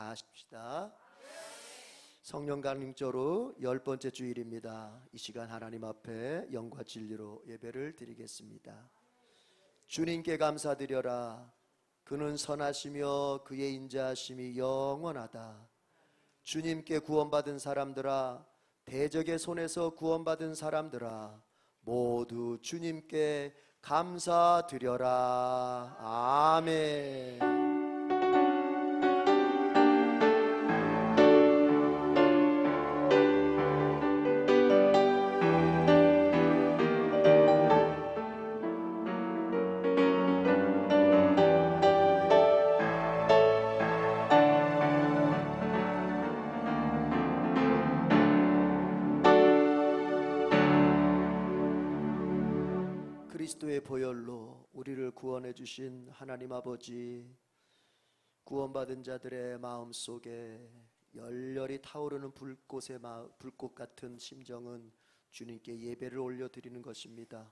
다 하십시다. 성령 강림조로 10번째 주일입니다. 이 시간 하나님 앞에 영과 진리로 예배를 드리겠습니다. 주님께 감사드려라. 그는 선하시며 그의 인자하심이 영원하다. 주님께 구원받은 사람들아, 대적의 손에서 구원받은 사람들아, 모두 주님께 감사드려라. 아멘. 그리스도의 보혈로 우리를 구원해 주신 하나님 아버지, 구원받은 자들의 마음속에 열렬히 타오르는 불꽃 같은 심정은 주님께 예배를 올려드리는 것입니다.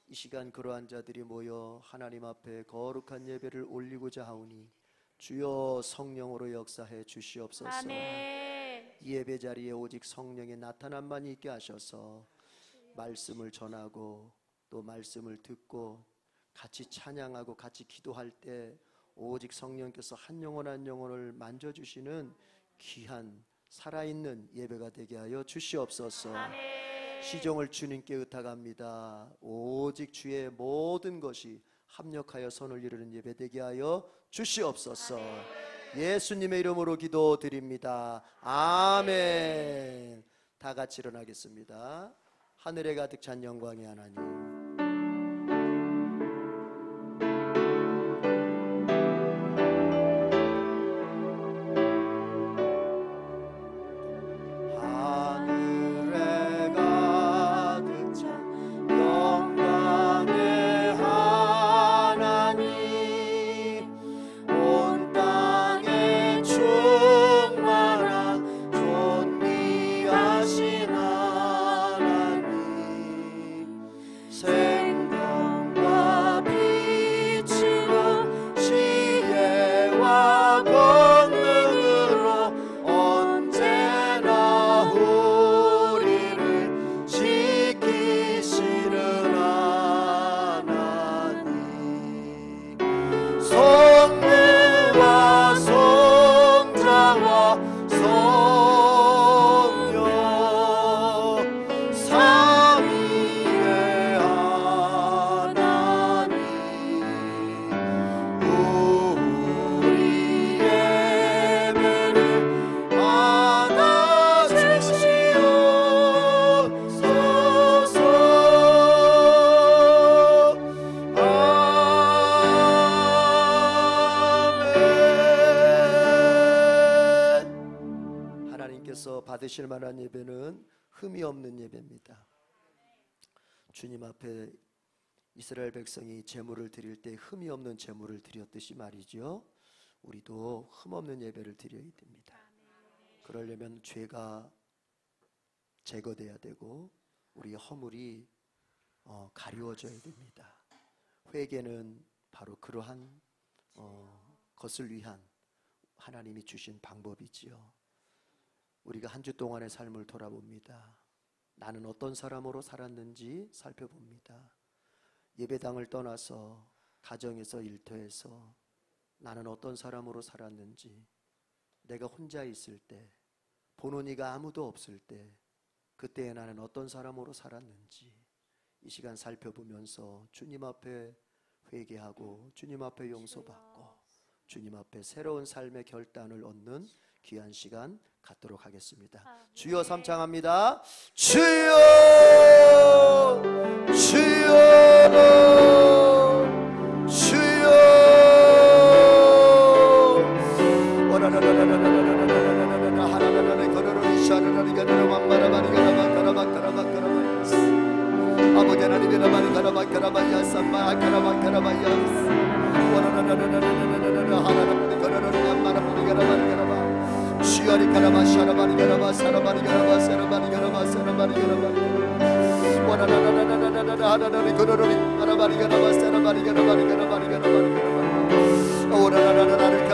이 시간 그러한 자들이 모여 하나님 앞에 거룩한 예배를 올리고자 하오니 주여 성령으로 역사해 주시옵소서. 아멘. 이 예배 자리에 오직 성령의 나타남만 있게 하셔서 말씀을 전하고 또 말씀을 듣고 같이 찬양하고 같이 기도할 때 오직 성령께서 한 영혼 한 영혼을 만져주시는 귀한 살아있는 예배가 되게 하여 주시옵소서. 아멘. 시종을 주님께 의탁합니다. 오직 주의 모든 것이 합력하여 선을 이루는 예배 되게 하여 주시옵소서. 아멘. 예수님의 이름으로 기도드립니다. 아멘. 다 같이 일어나겠습니다. 하늘에 가득 찬 영광의 하나님, 받으실 만한 예배는 흠이 없는 예배입니다. 주님 앞에 이스라엘 백성이 제물을 드릴 때 흠이 없는 제물을 드렸듯이 말이죠. 우리도 흠 없는 예배를 드려야 됩니다. 그러려면 죄가 제거돼야 되고 우리의 허물이 가리워져야 됩니다. 회개는 바로 그러한 것을 위한 하나님이 주신 방법이지요. 우리가 한 주 동안의 삶을 돌아봅니다. 나는 어떤 사람으로 살았는지 살펴봅니다. 예배당을 떠나서 가정에서 일터에서 나는 어떤 사람으로 살았는지, 내가 혼자 있을 때, 보는 이가 아무도 없을 때 그때에 나는 어떤 사람으로 살았는지 이 시간 살펴보면서 주님 앞에 회개하고 주님 앞에 용서받고 주님 앞에 새로운 삶의 결단을 얻는 귀한 시간 갖도록 하겠습니다. 주여 삼창합니다. 주여 주여 주여 아버지 하나님이라 말이 가라바카라바야 삼마 가라바카라바야 시아리 가라바 샤라바리 가라바 사라바리 가라바 사라바리 가라바 사라바리 가라바 와라라라라라라라 하나라리 거러리 가라바리 가라바 사라바리 가라바리 가라바리 가라바리 가라바 오라라라라라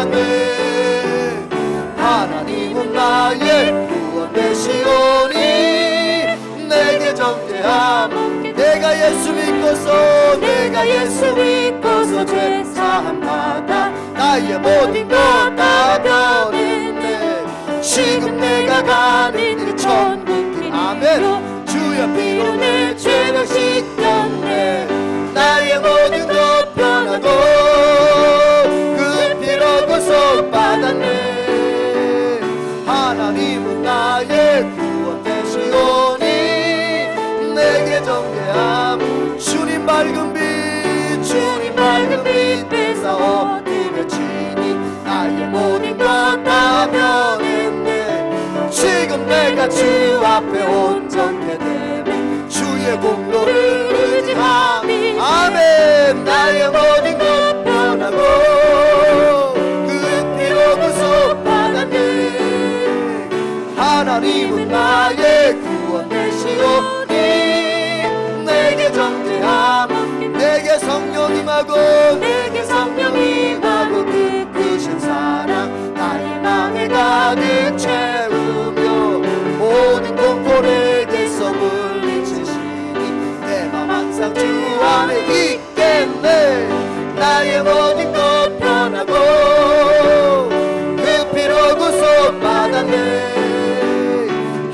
받았네. 하나님은 나의 구원 되시오니 내게 정죄함. 내가 예수 믿고서 내가 예수 믿고서 죄 사함 받아 나의 모든 것 다 변했네. 지금 내가 가는 길 천국길. 아멘. 주여 피로 내 죄를 씻겼네. 나의 모든 것 변하고 그 피로 구속받았네. 하나님은 나의 구원 되시오니 내게 정죄함. 주님 밝은 빛 주님 밝은 빛 빼사 어둠에 치니 나의 모든 것 다 변했네. 지금 내가 주 앞에 온전케 되네. 주의 공로를 의지함이. 아멘. 나의 모든 것 변하고 그 피로 구속받았네. 하나님은 나의 구원 되시오니 내게 정죄함. 내게 성령 임하고 내게 성령 임하고 그 크신 사랑 나의 맘에 가득 채우며 모든 공포 내게서 물리치시니 내 맘 항상 주 안에 있겠네. 나의 모든 것 변하고 그 피로 구속받았네.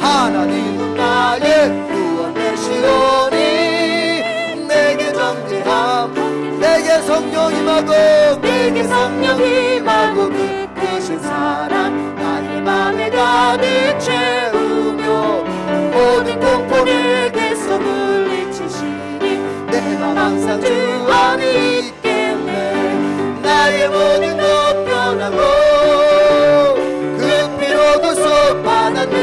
하나님은 나의 구원 되시오니 내게 정죄함. 내게 성령 임하고 내게 성령 임하고 그 크신 사랑 나의 맘에 가득 채우며 모든 공포 내게서 물리치시니 내 맘 항상 주 안에 있겠네. 나의 모든 것 변하고 그 피로 구속받았네.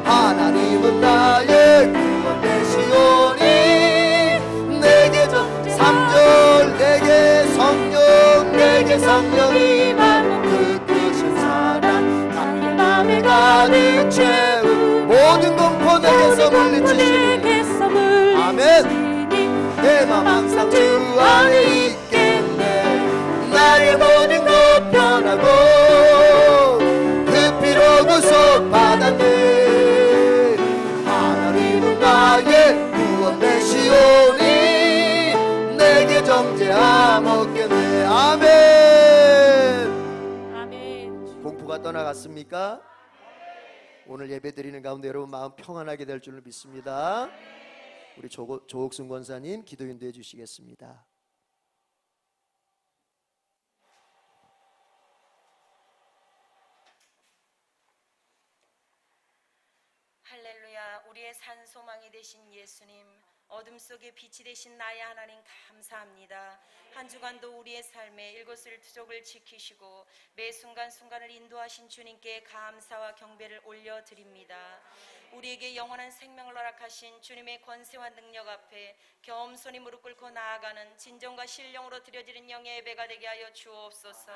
하나님은 나의 구원 되시오니 내게 정 3절 내게 성령 임하고 그 크신 사랑 나의 맘에 가득 채우 모든 공포 내게서 물리치시니. 아멘. 내 맘 항상 주 안에 있겠네. 나의 모든 것 변하고 그 피로 구속받았네. 하나님은 나의 구원 되시오니 내게 정죄함 없겠네. 아멘. 아멘. 공포가 떠나갔습니까? 오늘 예배드리는 가운데 여러분 마음 평안하게 될 줄을 믿습니다. 우리 조옥순 권사님 기도 인도해 주시겠습니다. 할렐루야. 우리의 산 소망이 되신 예수님, 어둠 속에 빛이 되신 나의 하나님 감사합니다. 한 주간도 우리의 삶에 일거수일투족을 지키시고 매 순간순간을 인도하신 주님께 감사와 경배를 올려드립니다. 우리에게 영원한 생명을 허락하신 주님의 권세와 능력 앞에 겸손히 무릎 꿇고 나아가는 진정과 신령으로 드려지는 영의 예배가 되게 하여 주옵소서.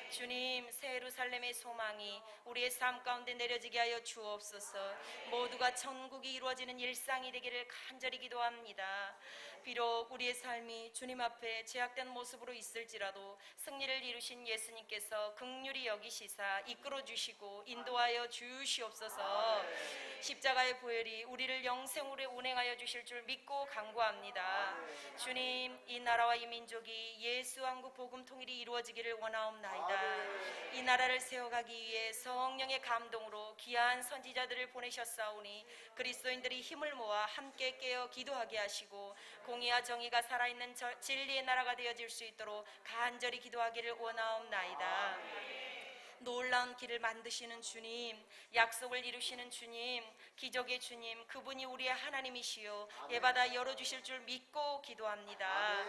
주님, 새 예루살렘의 소망이 우리의 삶 가운데 내려지게 하여 주옵소서. 모두가 천국이 이루어지는 일상이 되기를 간절히 기도합니다. 비록 우리의 삶이 주님 앞에 제약된 모습으로 있을지라도 승리를 이루신 예수님께서 긍휼히 여기시사 이끌어 주시고 인도하여 주시옵소서. 십자가의 보혈이 우리를 영생으로 운행하여 주실 줄 믿고 간구합니다. 주님, 이 나라와 이 민족이 예수 한국 복음 통일이 이루어지기를 원하옵나이다. 이 나라를 세워가기 위해 성령의 감동으로 귀한 선지자들을 보내셨사오니 그리스도인들이 힘을 모아 함께 깨어 기도하게 하시고 공의와 정의가 살아있는 진리의 나라가 되어질 수 있도록 간절히 기도하기를 원하옵나이다. 놀라운 길을 만드시는 주님, 약속을 이루시는 주님, 기적의 주님, 그분이 우리의 하나님이시요 예받아 열어주실 줄 믿고 기도합니다.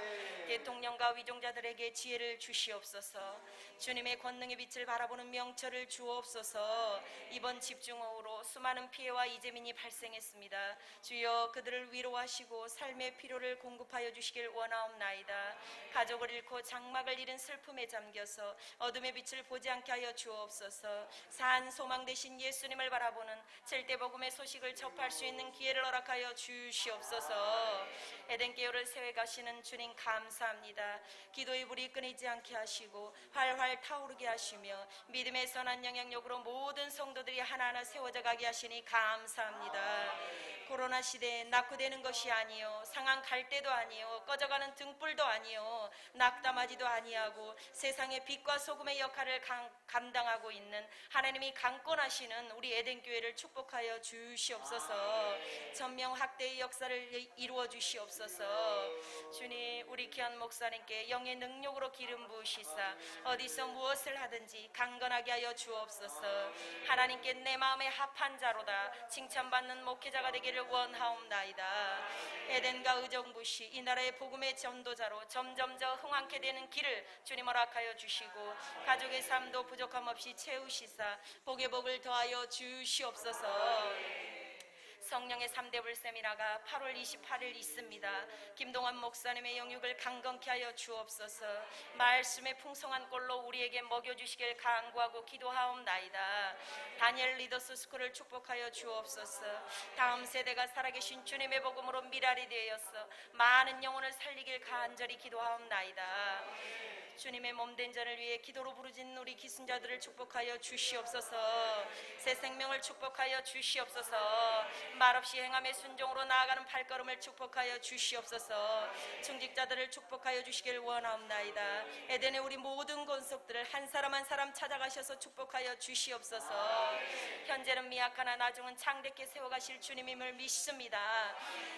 대통령과 위종자들에게 지혜를 주시옵소서. 주님의 권능의 빛을 바라보는 명철을 주옵소서. 이번 집중호우로 수많은 피해와 이재민이 발생했습니다. 주여 그들을 위로하시고 삶의 필요를 공급하여 주시길 원하옵나이다. 가족을 잃고 장막을 잃은 슬픔에 잠겨서 어둠의 빛을 보지 않게 하여 주옵소서. 산 소망 되신 예수님을 바라보는 절대복음의 소식을 접할 수 있는 기회를 허락하여 주시옵소서. 에덴 계율을 세워 가시는 주님 감사합니다. 기도의 불이 끊이지 않게 하시고 활활 타오르게 하시며 믿음의 선한 영향력으로 모든 성도들이 하나하나 세워져 가게 하시니 감사합니다. 코로나 시대에 낙후되는 것이 아니요 상한 갈대도 아니요 꺼져가는 등불도 아니요 낙담하지도 아니하고 세상의 빛과 소금의 역할을 감당하고 있는 하나님이 강권하시는 우리 에덴교회를 축복하여 주시옵소서. 전명학대의 역사를 이루어 주시옵소서. 주님, 우리 귀한 목사님께 영의 능력으로 기름 부으시사 어디서 무엇을 하든지 강건하게 하여 주옵소서. 하나님께 내 마음에 합한 자로다 칭찬받는 목회자가 되기를 원하옵나이다. 에덴과 의정부시 이 나라의 복음의 전도자로 점점 더 흥왕케 되는 길을 주님 허락하여 주시고 가족의 삶도 부족함 없이 채우시사 복의 복을 더하여 주시옵소서. 성령의 3대 불세미나가 8월 28일 있습니다. 김동환 목사님의 영육을 강건케 하여 주옵소서. 말씀의 풍성한 꼴로 우리에게 먹여주시길 간구하고 기도하옵나이다. 다니엘 리더스 스쿨을 축복하여 주옵소서. 다음 세대가 살아계신 주님의 복음으로 미랄이 되어서 많은 영혼을 살리길 간절히 기도하옵나이다. 주님의 몸된 자를 위해 기도로 부르짖는 우리 기순자들을 축복하여 주시옵소서. 새 생명을 축복하여 주시옵소서. 말없이 행함의 순종으로 나아가는 발걸음을 축복하여 주시옵소서. 중직자들을 축복하여 주시길 원하옵나이다. 에덴의 우리 모든 권속들을 한 사람 한 사람 찾아가셔서 축복하여 주시옵소서. 현재는 미약하나 나중은 창대케 세워가실 주님임을 믿습니다.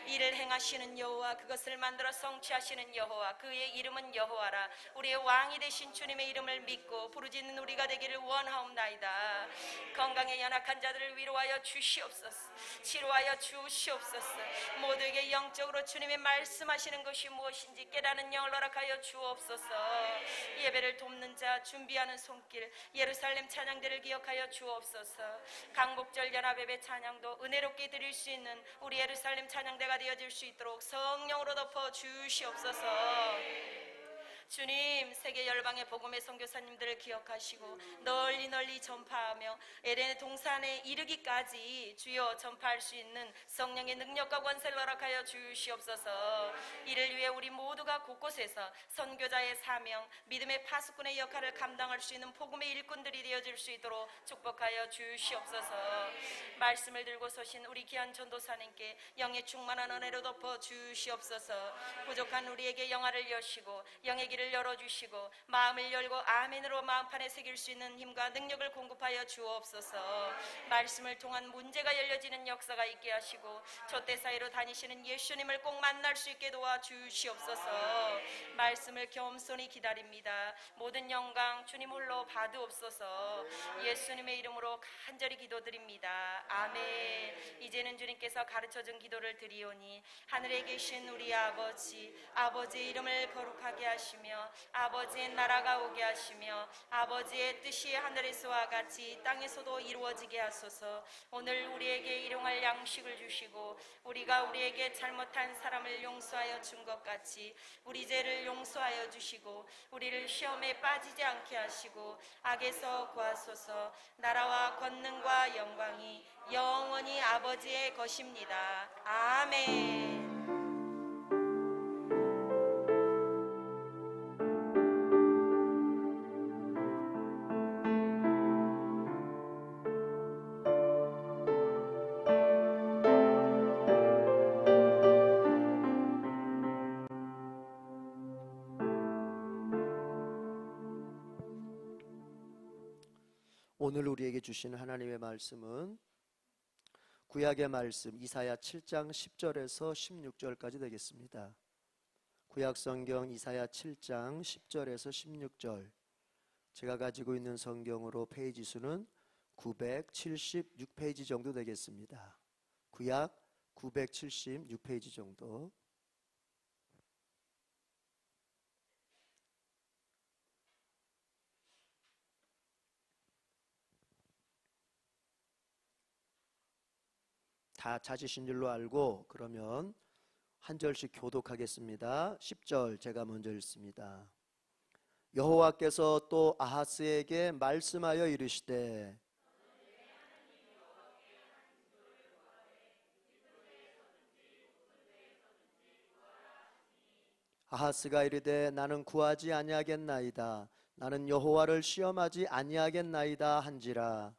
이를 행하시는 여호와 그것을 만들어 성취하시는 여호와 그의 이름은 여호와라. 우리의 왕이 되신 주님의 이름을 믿고 부르짖는 우리가 되기를 원하옵나이다. 건강에 연약한 자들을 위로하여 주시옵소서. 치료하여 주시옵소서. 모두에게 영적으로 주님의 말씀하시는 것이 무엇인지 깨닫는 영을 허락하여 주옵소서. 예배를 돕는 자 준비하는 손길 예루살렘 찬양대를 기억하여 주옵소서. 강복절 연합예배 찬양도 은혜롭게 드릴 수 있는 우리 예루살렘 찬양대가 되어질 수 있도록 성령으로 덮어 주시옵소서. 주님, 세계 열방의 복음의 선교사님들을 기억하시고 널리 널리 전파하며 에덴의 동산에 이르기까지 주여 전파할 수 있는 성령의 능력과 권세를 허락하여 주시옵소서. 이를 위해 우리 모두가 곳곳에서 선교자의 사명, 믿음의 파수꾼의 역할을 감당할 수 있는 복음의 일꾼들이 되어질 수 있도록 축복하여 주시옵소서. 말씀을 들고 서신 우리 귀한 전도사님께 영의 충만한 은혜로 덮어 주시옵소서. 부족한 우리에게 영화를 여시고 영의 길을 열어주시고 마음을 열고 아멘으로 마음판에 새길 수 있는 힘과 능력을 공급하여 주옵소서. 말씀을 통한 문제가 열려지는 역사가 있게 하시고 촛대 사이로 다니시는 예수님을 꼭 만날 수 있게 도와주시옵소서. 말씀을 겸손히 기다립니다. 모든 영광 주님 홀로 받으옵소서. 예수님의 이름으로 간절히 기도드립니다. 아멘. 이제는 주님께서 가르쳐준 기도를 드리오니 하늘에 계신 우리 아버지의 이름을 거룩하게 하시며 아버지의 나라가 오게 하시며 아버지의 뜻이 하늘에서와 같이 땅에서도 이루어지게 하소서. 오늘 우리에게 일용할 양식을 주시고 우리가 우리에게 잘못한 사람을 용서하여 준 것 같이 우리 죄를 용서하여 주시고 우리를 시험에 빠지지 않게 하시고 악에서 구하소서. 나라와 권능과 영광이 영원히 아버지의 것입니다. 아멘. 오늘 우리에게 주신 하나님의 말씀은 구약의 말씀 이사야 7장 10절에서 16절까지 되겠습니다. 구약 성경 이사야 7장 10절에서 16절. 제가 가지고 있는 성경으로 페이지 수는 976페이지 정도 되겠습니다. 구약 976페이지 정도. 다 찾으신 줄로 알고 그러면 한 절씩 교독하겠습니다. 10절 제가 먼저 읽습니다. 여호와께서 또 아하스에게 말씀하여 이르시되 아하스가 이르되 나는 구하지 아니하겠나이다. 나는 여호와를 시험하지 아니하겠나이다 한지라.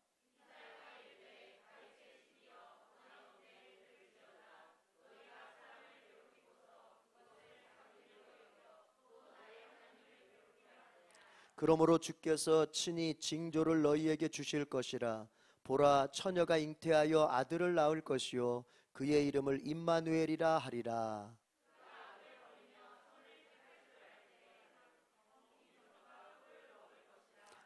그러므로 주께서 친히 징조를 너희에게 주실 것이라. 보라, 처녀가 잉태하여 아들을 낳을 것이요 그의 이름을 임마누엘이라 하리라.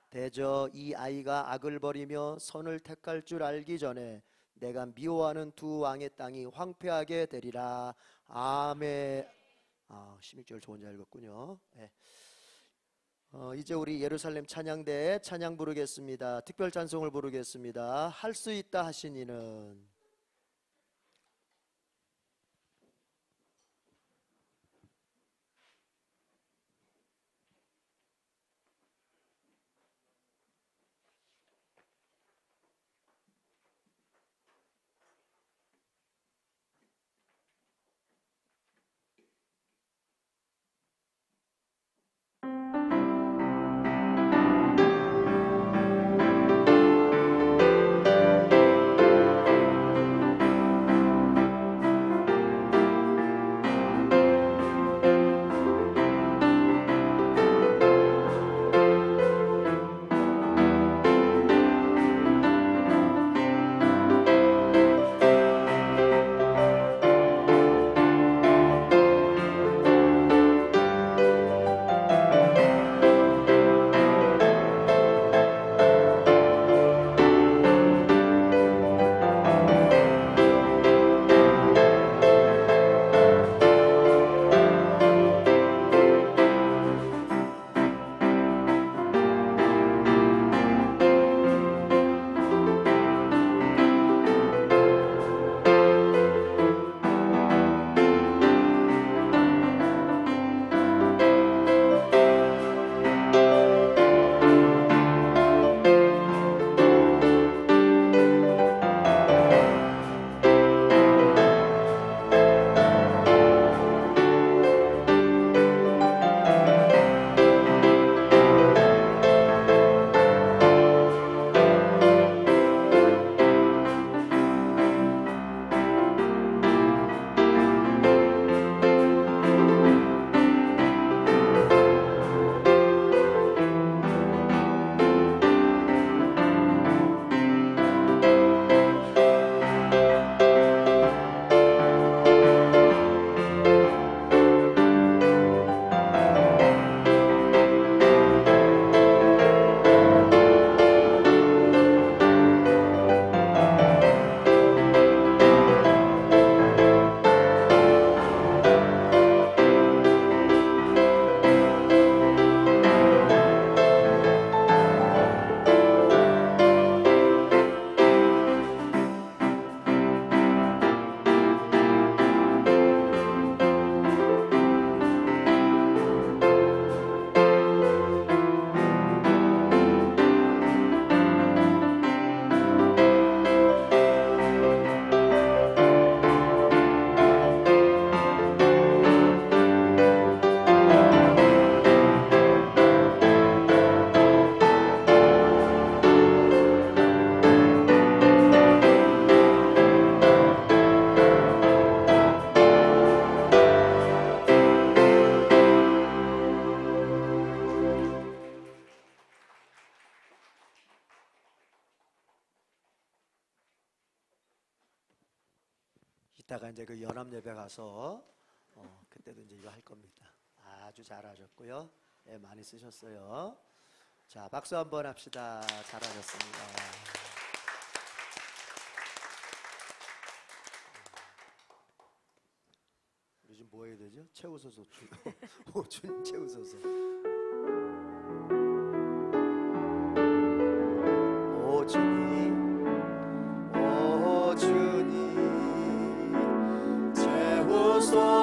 대저 이 아이가 악을 버리며 선을 택할 줄 알기 전에 내가 미워하는 두 왕의 땅이 황폐하게 되리라. 아멘. 16절 좋은 잘 읽었군요. 네. 이제 우리 예루살렘 찬양대에 찬양 부르겠습니다. 특별 찬송을 부르겠습니다. 할 수 있다 하신 이는. 이따가 이제 그 연합 예배 가서 그때도 이제 이거 할 겁니다. 아주 잘하셨고요. 네, 많이 쓰셨어요. 자, 박수 한번 합시다. 잘하셨습니다. 우리 지금 뭐 해야 되죠? 채우소서 주님 채우소서. 오 주님, 오 주님.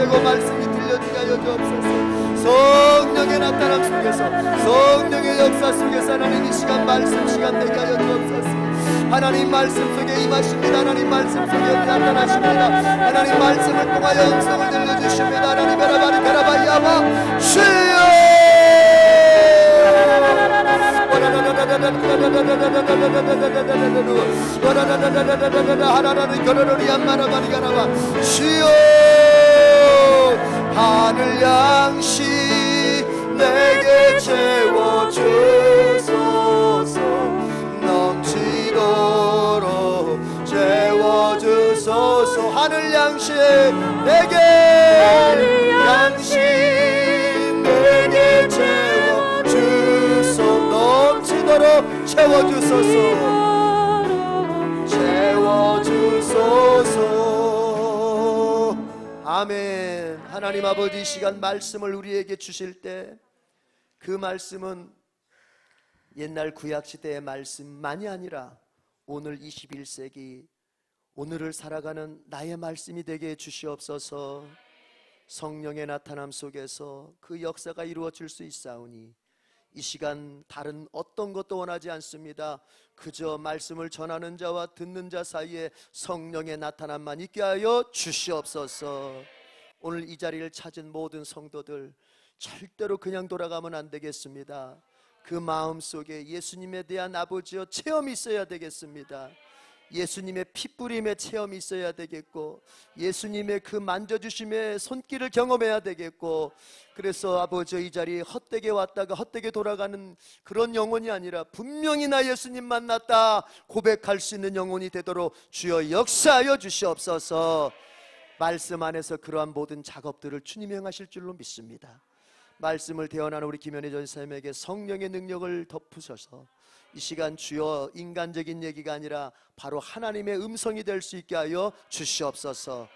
되고 말씀이 들려지게 하여 주옵소서. 성령의 나타남 속에서, 성령의 역사 속에서 하나님 이 시간 말씀 시간 되게 하여 주옵소서. 하나님 말씀 속에 임하십니다. 하나님 말씀 속에 나타나십니다. 하나님 말씀을 통하여 음성을 들려주십니다. 하나님 베라바리 베라바이아바 주여 주여 하늘 양식 내게 채워주소서. 넘치도록 채워주소서. 하늘 양식 내게 양식 내게 채워주소서. 넘치도록 채워주소서. 채워주소서. 아멘. 하나님 아버지, 이 시간 말씀을 우리에게 주실 때 그 말씀은 옛날 구약시대의 말씀만이 아니라 오늘 21세기 오늘을 살아가는 나의 말씀이 되게 해주시옵소서. 성령의 나타남 속에서 그 역사가 이루어질 수 있사오니 이 시간 다른 어떤 것도 원하지 않습니다. 그저 말씀을 전하는 자와 듣는 자 사이에 성령의 나타남만 있게 하여 주시옵소서. 오늘 이 자리를 찾은 모든 성도들 절대로 그냥 돌아가면 안 되겠습니다. 그 마음속에 예수님에 대한 아버지여 체험이 있어야 되겠습니다. 예수님의 핏부림의 체험이 있어야 되겠고, 예수님의 그 만져주심의 손길을 경험해야 되겠고, 그래서 아버지 이 자리에 헛되게 왔다가 헛되게 돌아가는 그런 영혼이 아니라 분명히 나 예수님 만났다 고백할 수 있는 영혼이 되도록 주여 역사하여 주시옵소서. 말씀 안에서 그러한 모든 작업들을 주님이 행하실 줄로 믿습니다. 말씀을 대언하는 우리 김현희 전사님에게 성령의 능력을 덮으셔서 이 시간 주여 인간적인 얘기가 아니라 바로 하나님의 음성이 될 수 있게 하여 주시옵소서.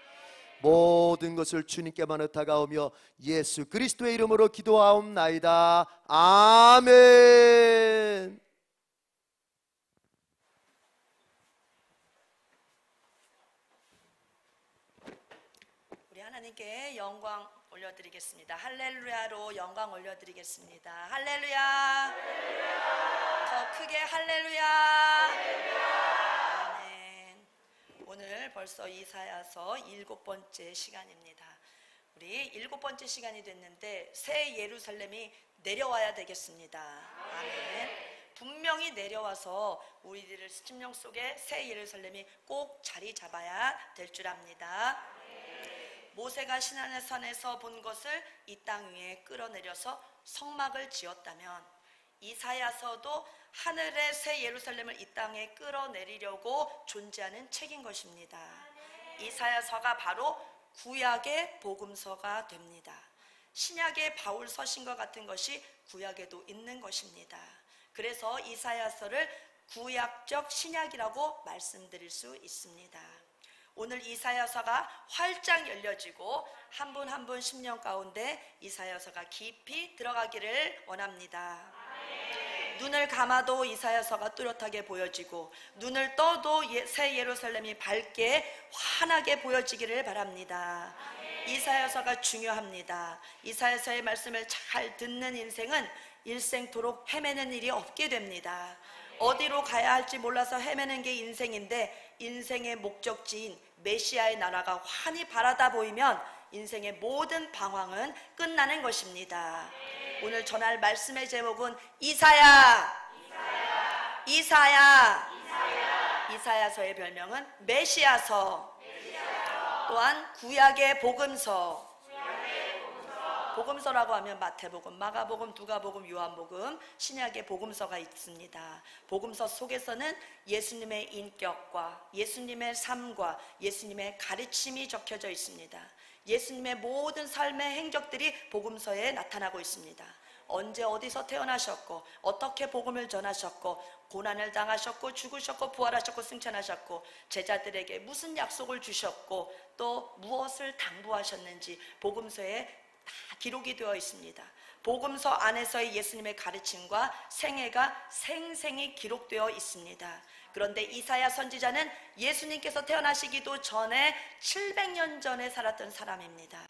모든 것을 주님께만 의탁하오며 예수 그리스도의 이름으로 기도하옵나이다. 아멘. 우리 하나님 하나님께 영광 올려드리겠습니다. 할렐루야로 영광 올려드리겠습니다. 할렐루야. 더 크게 할렐루야. 아멘. 오늘 벌써 이사야서 7번째 시간입니다. 우리 7번째 시간이 됐는데 새 예루살렘이 내려와야 되겠습니다. 아멘. 분명히 내려와서 우리들의 심령 속에 새 예루살렘이 꼭 자리 잡아야 될 줄 압니다. 모세가 시내의 산에서 본 것을 이 땅 위에 끌어내려서 성막을 지었다면 이사야서도 하늘의 새 예루살렘을 이 땅에 끌어내리려고 존재하는 책인 것입니다. 이사야서가 바로 구약의 복음서가 됩니다. 신약의 바울 서신과 같은 것이 구약에도 있는 것입니다. 그래서 이사야서를 구약적 신약이라고 말씀드릴 수 있습니다. 오늘 이사야서가 활짝 열려지고 한 분 한 분 심령 가운데 이사야서가 깊이 들어가기를 원합니다. 눈을 감아도 이사야서가 뚜렷하게 보여지고 눈을 떠도 새 예루살렘이 밝게 환하게 보여지기를 바랍니다. 이사야서가 중요합니다. 이사야서의 말씀을 잘 듣는 인생은 일생토록 헤매는 일이 없게 됩니다. 어디로 가야 할지 몰라서 헤매는 게 인생인데 인생의 목적지인 메시아의 나라가 환히 바라다 보이면 인생의 모든 방황은 끝나는 것입니다. 오늘 전할 말씀의 제목은 이사야. 이사야서의 별명은 메시아서. 또한 구약의 복음서. 복음서라고 하면 마태복음, 마가복음, 누가복음, 요한복음, 신약의 복음서가 있습니다. 복음서 속에서는 예수님의 인격과 예수님의 삶과 예수님의 가르침이 적혀져 있습니다. 예수님의 모든 삶의 행적들이 복음서에 나타나고 있습니다. 언제 어디서 태어나셨고 어떻게 복음을 전하셨고 고난을 당하셨고 죽으셨고 부활하셨고 승천하셨고 제자들에게 무슨 약속을 주셨고 또 무엇을 당부하셨는지 복음서에 다 기록이 되어 있습니다. 복음서 안에서의 예수님의 가르침과 생애가 생생히 기록되어 있습니다. 그런데 이사야 선지자는 예수님께서 태어나시기도 전에 700년 전에 살았던 사람입니다.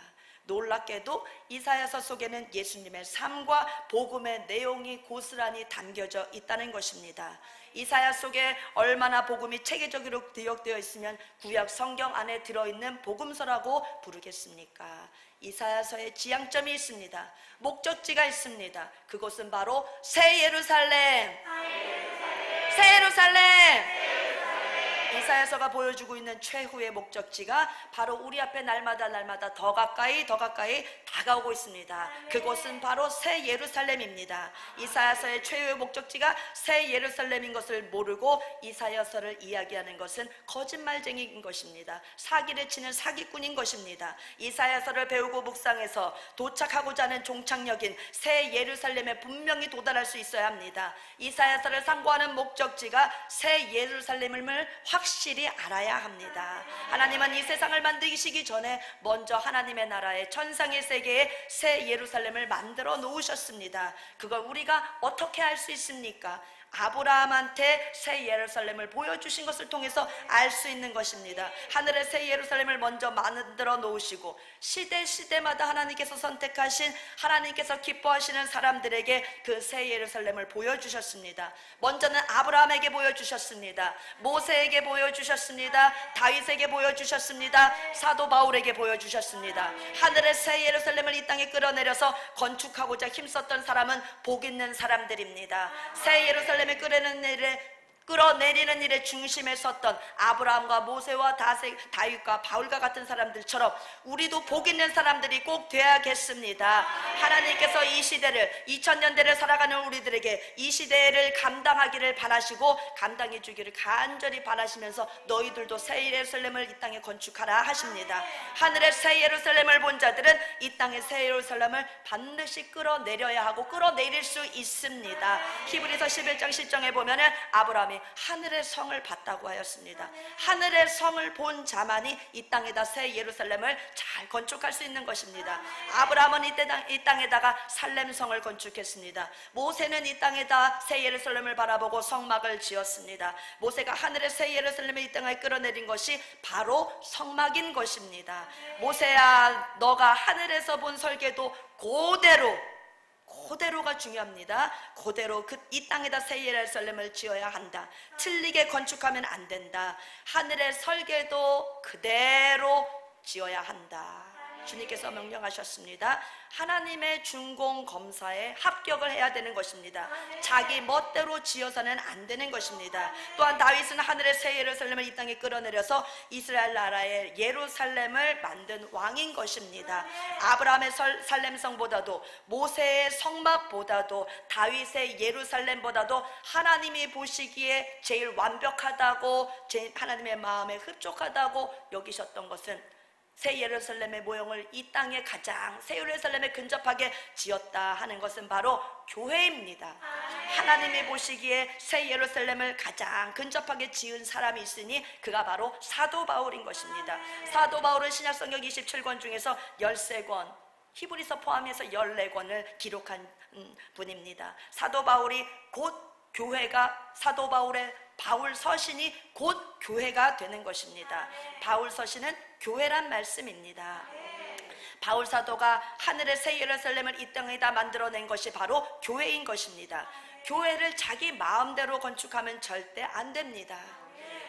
놀랍게도 이사야서 속에는 예수님의 삶과 복음의 내용이 고스란히 담겨져 있다는 것입니다. 이사야 속에 얼마나 복음이 체계적으로 기록되어 있으면 구약 성경 안에 들어있는 복음서라고 부르겠습니까? 이사야서에 지향점이 있습니다. 목적지가 있습니다. 그곳은 바로 새 예루살렘. 새 예루살렘. 이사야서가 보여주고 있는 최후의 목적지가 바로 우리 앞에 날마다 더 가까이 다가오고 있습니다. 그곳은 바로 새 예루살렘입니다. 이사야서의 최후의 목적지가 새 예루살렘인 것을 모르고 이사야서를 이야기하는 것은 거짓말쟁이인 것입니다. 사기를 치는 사기꾼인 것입니다. 이사야서를 배우고 묵상해서 도착하고자 하는 종착역인 새 예루살렘에 분명히 도달할 수 있어야 합니다. 이사야서를 상고하는 목적지가 새 예루살렘을 확실히 알아야 합니다. 하나님은 이 세상을 만드시기 전에 먼저 하나님의 나라의 천상의 세계에 새 예루살렘을 만들어 놓으셨습니다. 그걸 우리가 어떻게 알 수 있습니까? 아브라함한테 새 예루살렘을 보여주신 것을 통해서 알 수 있는 것입니다. 하늘의 새 예루살렘을 먼저 만들어 놓으시고 시대마다 하나님께서 선택하신 하나님께서 기뻐하시는 사람들에게 그 새 예루살렘을 보여주셨습니다. 먼저는 아브라함에게 보여주셨습니다. 모세에게 보여주셨습니다. 다윗에게 보여주셨습니다. 사도 바울에게 보여주셨습니다. 하늘의 새 예루살렘을 이 땅에 끌어내려서 건축하고자 힘썼던 사람은 복 있는 사람들입니다. 새 예루살렘 끌어내리는 일의 중심에 섰던 아브라함과 모세와 다윗과 바울과 같은 사람들처럼 우리도 복 있는 사람들이 꼭 돼야겠습니다. 하나님께서 이 시대를 2000년대를 살아가는 우리들에게 이 시대를 감당하기를 바라시고 감당해 주기를 간절히 바라시면서 너희들도 새 예루살렘을 이 땅에 건축하라 하십니다. 하늘의 새 예루살렘을 본 자들은 이 땅의 새 예루살렘을 반드시 끌어내려야 하고 끌어내릴 수 있습니다. 히브리서 11장 10절에 보면은 아브라함이 아브라함이 하늘의 성을 봤다고 하였습니다. 하늘의 성을 본 자만이 이 땅에다 새 예루살렘을 잘 건축할 수 있는 것입니다. 아브라함은 이 땅에다가 살렘성을 건축했습니다. 모세는 이 땅에다 새 예루살렘을 바라보고 성막을 지었습니다. 모세가 하늘의 새 예루살렘을 이 땅에 끌어내린 것이 바로 성막인 것입니다. 모세야, 너가 하늘에서 본 설계도 그대로가 중요합니다. 그대로 이 땅에다 새 예루살렘을 지어야 한다. 틀리게 건축하면 안 된다. 하늘의 설계도 그대로 지어야 한다. 주님께서 명령하셨습니다. 하나님의 준공 검사에 합격을 해야 되는 것입니다. 자기 멋대로 지어서는 안 되는 것입니다. 또한 다윗은 하늘의 새 예루살렘을 이 땅에 끌어내려서 이스라엘 나라의 예루살렘을 만든 왕인 것입니다. 아브라함의 살렘성보다도 모세의 성막보다도 다윗의 예루살렘보다도 하나님이 보시기에 제일 완벽하다고, 하나님의 마음에 흡족하다고 여기셨던 것은 새 예루살렘의 모형을 이 땅에 가장 새 예루살렘에 근접하게 지었다 하는 것은 바로 교회입니다. 하나님이 보시기에 새 예루살렘을 가장 근접하게 지은 사람이 있으니 그가 바로 사도 바울인 것입니다. 사도 바울은 신약성경 27권 중에서 13권, 히브리서 포함해서 14권을 기록한 분입니다. 사도 바울이 곧 교회가, 사도 바울의 바울 서신이 곧 교회가 되는 것입니다. 바울 서신은 교회란 말씀입니다. 바울 사도가 하늘의 새 예루살렘을 이 땅에다 만들어낸 것이 바로 교회인 것입니다. 교회를 자기 마음대로 건축하면 절대 안 됩니다.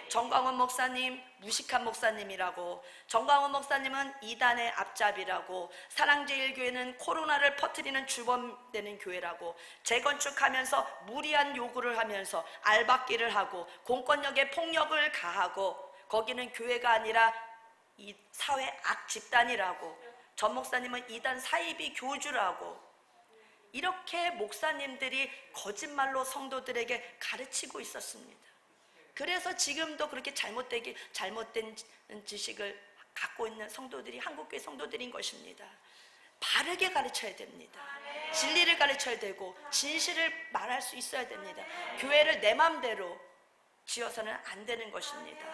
정광훈 목사님 무식한 목사님이라고, 정광훈 목사님은 이단의 앞잡이라고, 사랑제일교회는 코로나를 퍼뜨리는 주범되는 교회라고, 재건축하면서 무리한 요구를 하면서 알박기를 하고 공권력에 폭력을 가하고, 거기는 교회가 아니라 이 사회 악 집단이라고, 전 목사님은 이단 사이비 교주라고, 이렇게 목사님들이 거짓말로 성도들에게 가르치고 있었습니다. 그래서 지금도 그렇게 잘못된 지식을 갖고 있는 성도들이 한국교회 성도들인 것입니다. 바르게 가르쳐야 됩니다. 진리를 가르쳐야 되고 진실을 말할 수 있어야 됩니다. 교회를 내 맘대로 지어서는 안 되는 것입니다.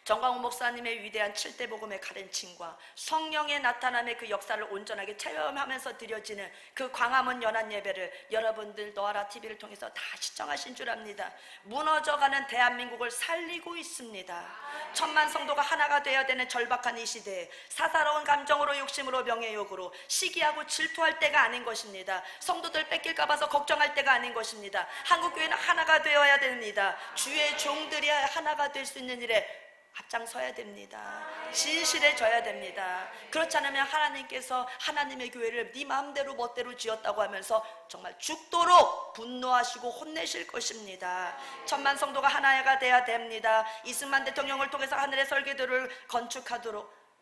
정광훈 목사님의 위대한 7대 복음의 가르침과 성령의 나타남의 그 역사를 온전하게 체험하면서 드려지는 그 광화문 연합 예배를 여러분들 너아라 TV를 통해서 다 시청하신 줄 압니다. 무너져가는 대한민국을 살리고 있습니다. 천만 성도가 하나가 되어야 되는 절박한 이 시대에 사사로운 감정으로, 욕심으로, 명예욕으로 시기하고 질투할 때가 아닌 것입니다. 성도들 뺏길까 봐서 걱정할 때가 아닌 것입니다. 한국교회는 하나가 되어야 됩니다. 주의 종들이 하나가 될 수 있는 일에 앞장서야 됩니다. 진실해져야 됩니다. 그렇지 않으면 하나님께서 하나님의 교회를 네 마음대로 멋대로 지었다고 하면서 정말 죽도록 분노하시고 혼내실 것입니다. 천만 성도가 하나가 돼야 됩니다. 이승만 대통령을 통해서 하늘의 설계도를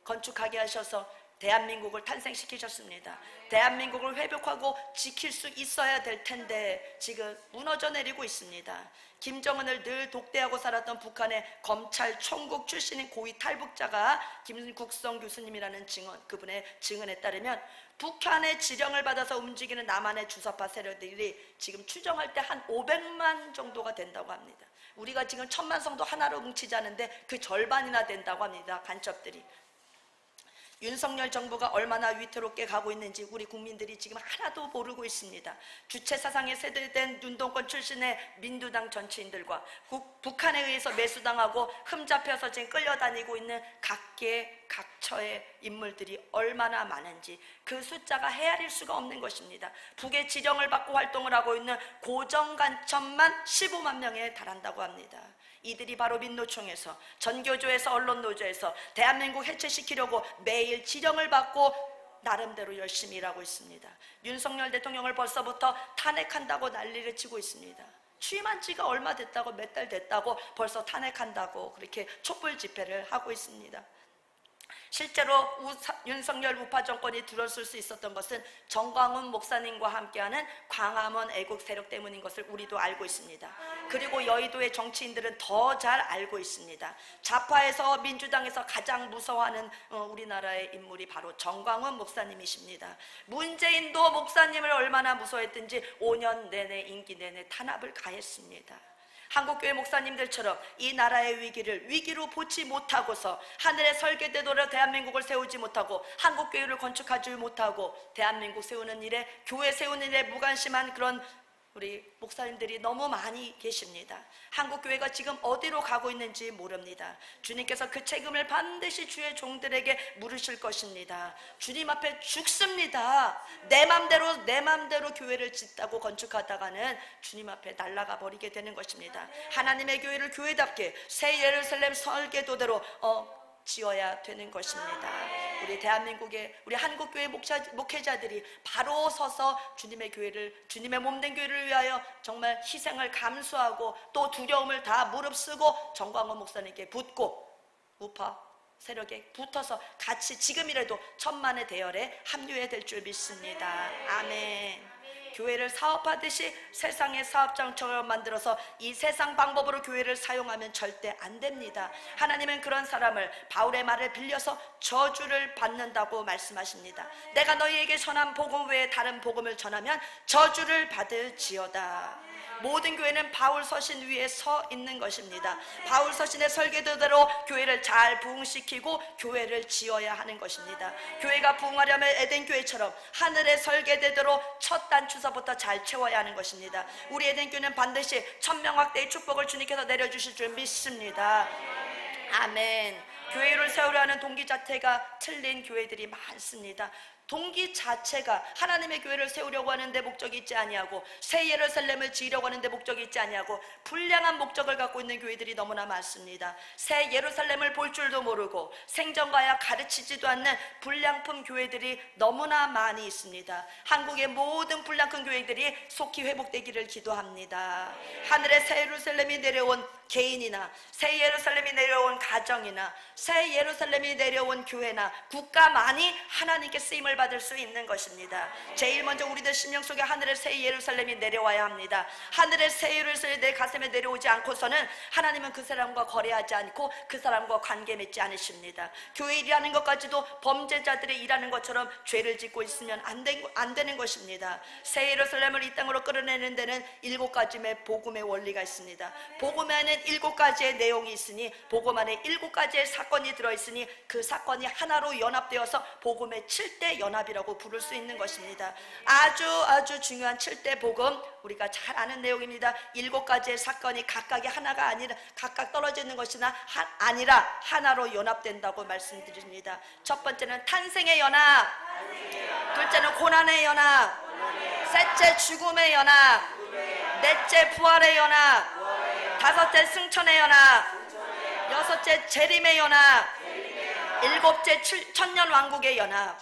건축하게 하셔서 대한민국을 탄생시키셨습니다. 대한민국을 회복하고 지킬 수 있어야 될 텐데 지금 무너져 내리고 있습니다. 김정은을 늘 독대하고 살았던 북한의 검찰 총국 출신인 고위 탈북자가 김국성 교수님이라는 그분의 증언에 따르면 북한의 지령을 받아서 움직이는 남한의 주사파 세력들이 지금 추정할 때 한 500만 정도가 된다고 합니다. 우리가 지금 1000만 성도 하나로 뭉치자는데 그 절반이나 된다고 합니다. 간첩들이. 윤석열 정부가 얼마나 위태롭게 가고 있는지 우리 국민들이 지금 하나도 모르고 있습니다. 주체 사상에 세대된 운동권 출신의 민주당 정치인들과 북한에 의해서 매수당하고 흠잡혀서 지금 끌려다니고 있는 각계 각처의 인물들이 얼마나 많은지 그 숫자가 헤아릴 수가 없는 것입니다. 북의 지령을 받고 활동을 하고 있는 고정간첩만 15만 명에 달한다고 합니다. 이들이 바로 민노총에서, 전교조에서, 언론노조에서 대한민국 해체시키려고 매일 지령을 받고 나름대로 열심히 일하고 있습니다. 윤석열 대통령을 벌써부터 탄핵한다고 난리를 치고 있습니다. 취임한 지가 얼마 됐다고, 몇 달 됐다고 벌써 탄핵한다고 그렇게 촛불 집회를 하고 있습니다. 실제로 윤석열 우파 정권이 들어설 수 있었던 것은 정광훈 목사님과 함께하는 광화문 애국 세력 때문인 것을 우리도 알고 있습니다. 그리고 여의도의 정치인들은 더 잘 알고 있습니다. 좌파에서, 민주당에서 가장 무서워하는 우리나라의 인물이 바로 정광훈 목사님이십니다. 문재인도 목사님을 얼마나 무서워했든지 5년 내내, 임기 내내 탄압을 가했습니다. 한국교회 목사님들처럼 이 나라의 위기를 위기로 보지 못하고서 하늘의 설계대로로 대한민국을 세우지 못하고 한국교회를 건축하지 못하고 대한민국 세우는 일에, 교회 세우는 일에 무관심한 그런 우리 목사님들이 너무 많이 계십니다. 한국교회가 지금 어디로 가고 있는지 모릅니다. 주님께서 그 책임을 반드시 주의 종들에게 물으실 것입니다. 주님 앞에 죽습니다. 내 맘대로 교회를 짓다고 건축하다가는 주님 앞에 날아가 버리게 되는 것입니다. 하나님의 교회를 교회답게 새 예루살렘 설계도대로 지어야 되는 것입니다. 우리 대한민국의 우리 한국교회 목회자들이 바로 서서 주님의 교회를, 주님의 몸된 교회를 위하여 정말 희생을 감수하고 또 두려움을 다 무릅쓰고 정광훈 목사님께 붙고 우파 세력에 붙어서 같이 지금이라도 천만의 대열에 합류해야 될 줄 믿습니다. 아멘. 교회를 사업하듯이 세상의 사업장처럼 만들어서 이 세상 방법으로 교회를 사용하면 절대 안 됩니다. 하나님은 그런 사람을 바울의 말을 빌려서 저주를 받는다고 말씀하십니다. 내가 너희에게 전한 복음 외에 다른 복음을 전하면 저주를 받을지어다. 모든 교회는 바울 서신 위에 서 있는 것입니다. 바울 서신의 설계도대로 교회를 잘 부흥시키고 교회를 지어야 하는 것입니다. 교회가 부흥하려면 에덴교회처럼 하늘의 설계대로 첫 단추서부터 잘 채워야 하는 것입니다. 우리 에덴교회는 반드시 천명확대의 축복을 주님께서 내려주실 줄 믿습니다. 아멘. 교회를 세우려 하는 동기 자체가 틀린 교회들이 많습니다. 동기 자체가 하나님의 교회를 세우려고 하는데 목적이 있지 아니하고 새 예루살렘을 지으려고 하는데 목적이 있지 아니하고 불량한 목적을 갖고 있는 교회들이 너무나 많습니다. 새 예루살렘을 볼 줄도 모르고 생전과야 가르치지도 않는 불량품 교회들이 너무나 많이 있습니다. 한국의 모든 불량품 교회들이 속히 회복되기를 기도합니다. 하늘의 새 예루살렘이 내려온 개인이나 새 예루살렘이 내려온 가정이나 새 예루살렘이 내려온 교회나 국가만이 하나님께 쓰임을 받을 수 있는 것입니다. 제일 먼저 우리들 심령 속에 하늘의 새 예루살렘이 내려와야 합니다. 하늘의 새 예루살렘이 내 가슴에 내려오지 않고서는 하나님은 그 사람과 거래하지 않고 그 사람과 관계 맺지 않으십니다. 교회 일하는 것까지도 범죄자들이 일하는 것처럼 죄를 짓고 있으면 안 되는 것입니다. 새 예루살렘을 이 땅으로 끌어내는 데는 7가지의 복음의 원리가 있습니다. 복음에는 7가지의 내용이 있으니 복음 안에 7가지의 사건이 들어있으니 그 사건이 하나로 연합되어서 복음의 7대 연합이라고 부를 수 있는 것입니다. 아주 중요한 7대 복음, 우리가 잘 아는 내용입니다. 7가지의 사건이 각각이 하나가 아니라 각각 떨어져 있는 것이나 아니라 하나로 연합된다고 말씀드립니다. 첫 번째는 탄생의 연합, 둘째는 고난의 연합, 셋째 죽음의 연합, 넷째 부활의 연합, 다섯째 승천의 연합, 여섯째 재림의 연합, 일곱째 천년 왕국의 연합.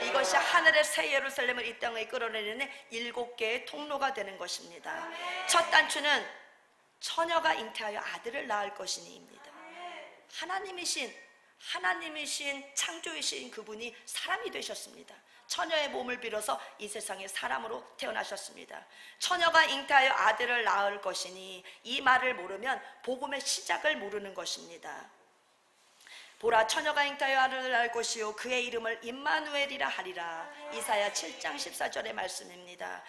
이것이 하늘의 새 예루살렘을 이 땅에 끌어내리는 7개의 통로가 되는 것입니다. 첫 단추는 처녀가 잉태하여 아들을 낳을 것이니입니다. 하나님이신 창조이신 그분이 사람이 되셨습니다. 처녀의 몸을 빌어서 이 세상에 사람으로 태어나셨습니다. 처녀가 잉태하여 아들을 낳을 것이니, 이 말을 모르면 복음의 시작을 모르는 것입니다. 보라, 처녀가 잉태하여 아들을 낳을 것이요 그의 이름을 임마누엘이라 하리라. 이사야 7장 14절의 말씀입니다.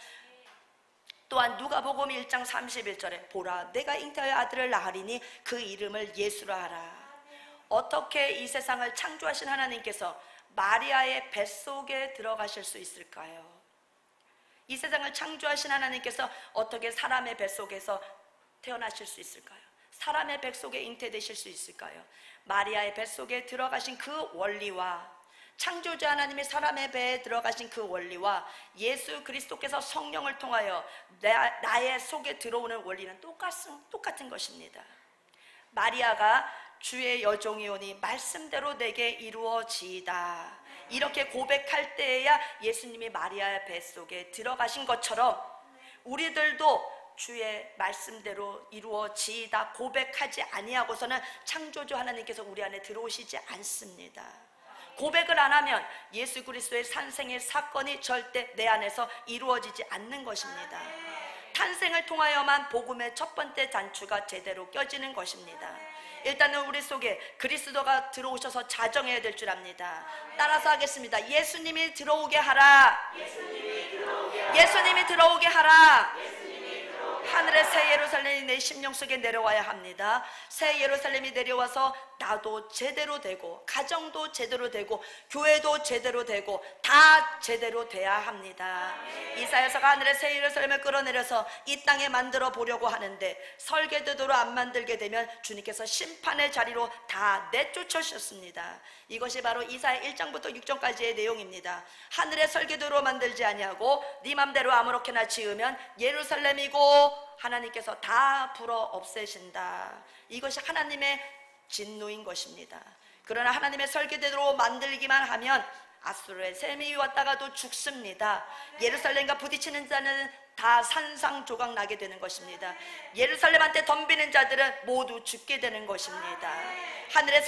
또한 누가복음 1장 31절에 보라, 내가 잉태하여 아들을 낳으리니 그 이름을 예수라 하라. 어떻게 이 세상을 창조하신 하나님께서 마리아의 뱃속에 들어가실 수 있을까요? 이 세상을 창조하신 하나님께서 어떻게 사람의 뱃속에서 태어나실 수 있을까요? 사람의 뱃속에 잉태되실 수 있을까요? 마리아의 뱃속에 들어가신 그 원리와 창조자 하나님이 사람의 배에 들어가신 그 원리와 예수 그리스도께서 성령을 통하여 나의 속에 들어오는 원리는 똑같은 것입니다. 마리아가 주의 여종이오니 말씀대로 내게 이루어지이다, 이렇게 고백할 때에야 예수님이 마리아의 뱃속에 들어가신 것처럼 우리들도 주의 말씀대로 이루어지이다 고백하지 아니하고서는 창조주 하나님께서 우리 안에 들어오시지 않습니다. 고백을 안 하면 예수 그리스도의 탄생의 사건이 절대 내 안에서 이루어지지 않는 것입니다. 탄생을 통하여만 복음의 첫 번째 단추가 제대로 껴지는 것입니다. 일단은 우리 속에 그리스도가 들어오셔서 자정해야 될 줄 압니다. 따라서 하겠습니다. 예수님이 들어오게 하라. 예수님이 들어오게 하라. 하늘의 새 예루살렘이 내 심령 속에 내려와야 합니다. 새 예루살렘이 내려와서 나도 제대로 되고, 가정도 제대로 되고, 교회도 제대로 되고, 다 제대로 돼야 합니다. 이사야서가 하늘의 새 예루살렘을 끌어내려서 이 땅에 만들어 보려고 하는데 설계대로 안 만들게 되면 주님께서 심판의 자리로 다 내쫓으셨습니다. 이것이 바로 이사야 1장부터 6장까지의 내용입니다. 하늘의 설계대로 만들지 아니하고 네 맘대로 아무렇게나 지으면 예루살렘이고 하나님께서 다 불어 없애신다. 이것이 하나님의 진노인 것입니다. 그러나 하나님의 설계대로 만들기만 하면 아수르의 셈이 왔다가도 죽습니다. 예루살렘과 부딪히는 자는 다 산상조각 나게 되는 것입니다. 예루살렘한테 덤비는 자들은 모두 죽게 되는 것입니다. 하늘의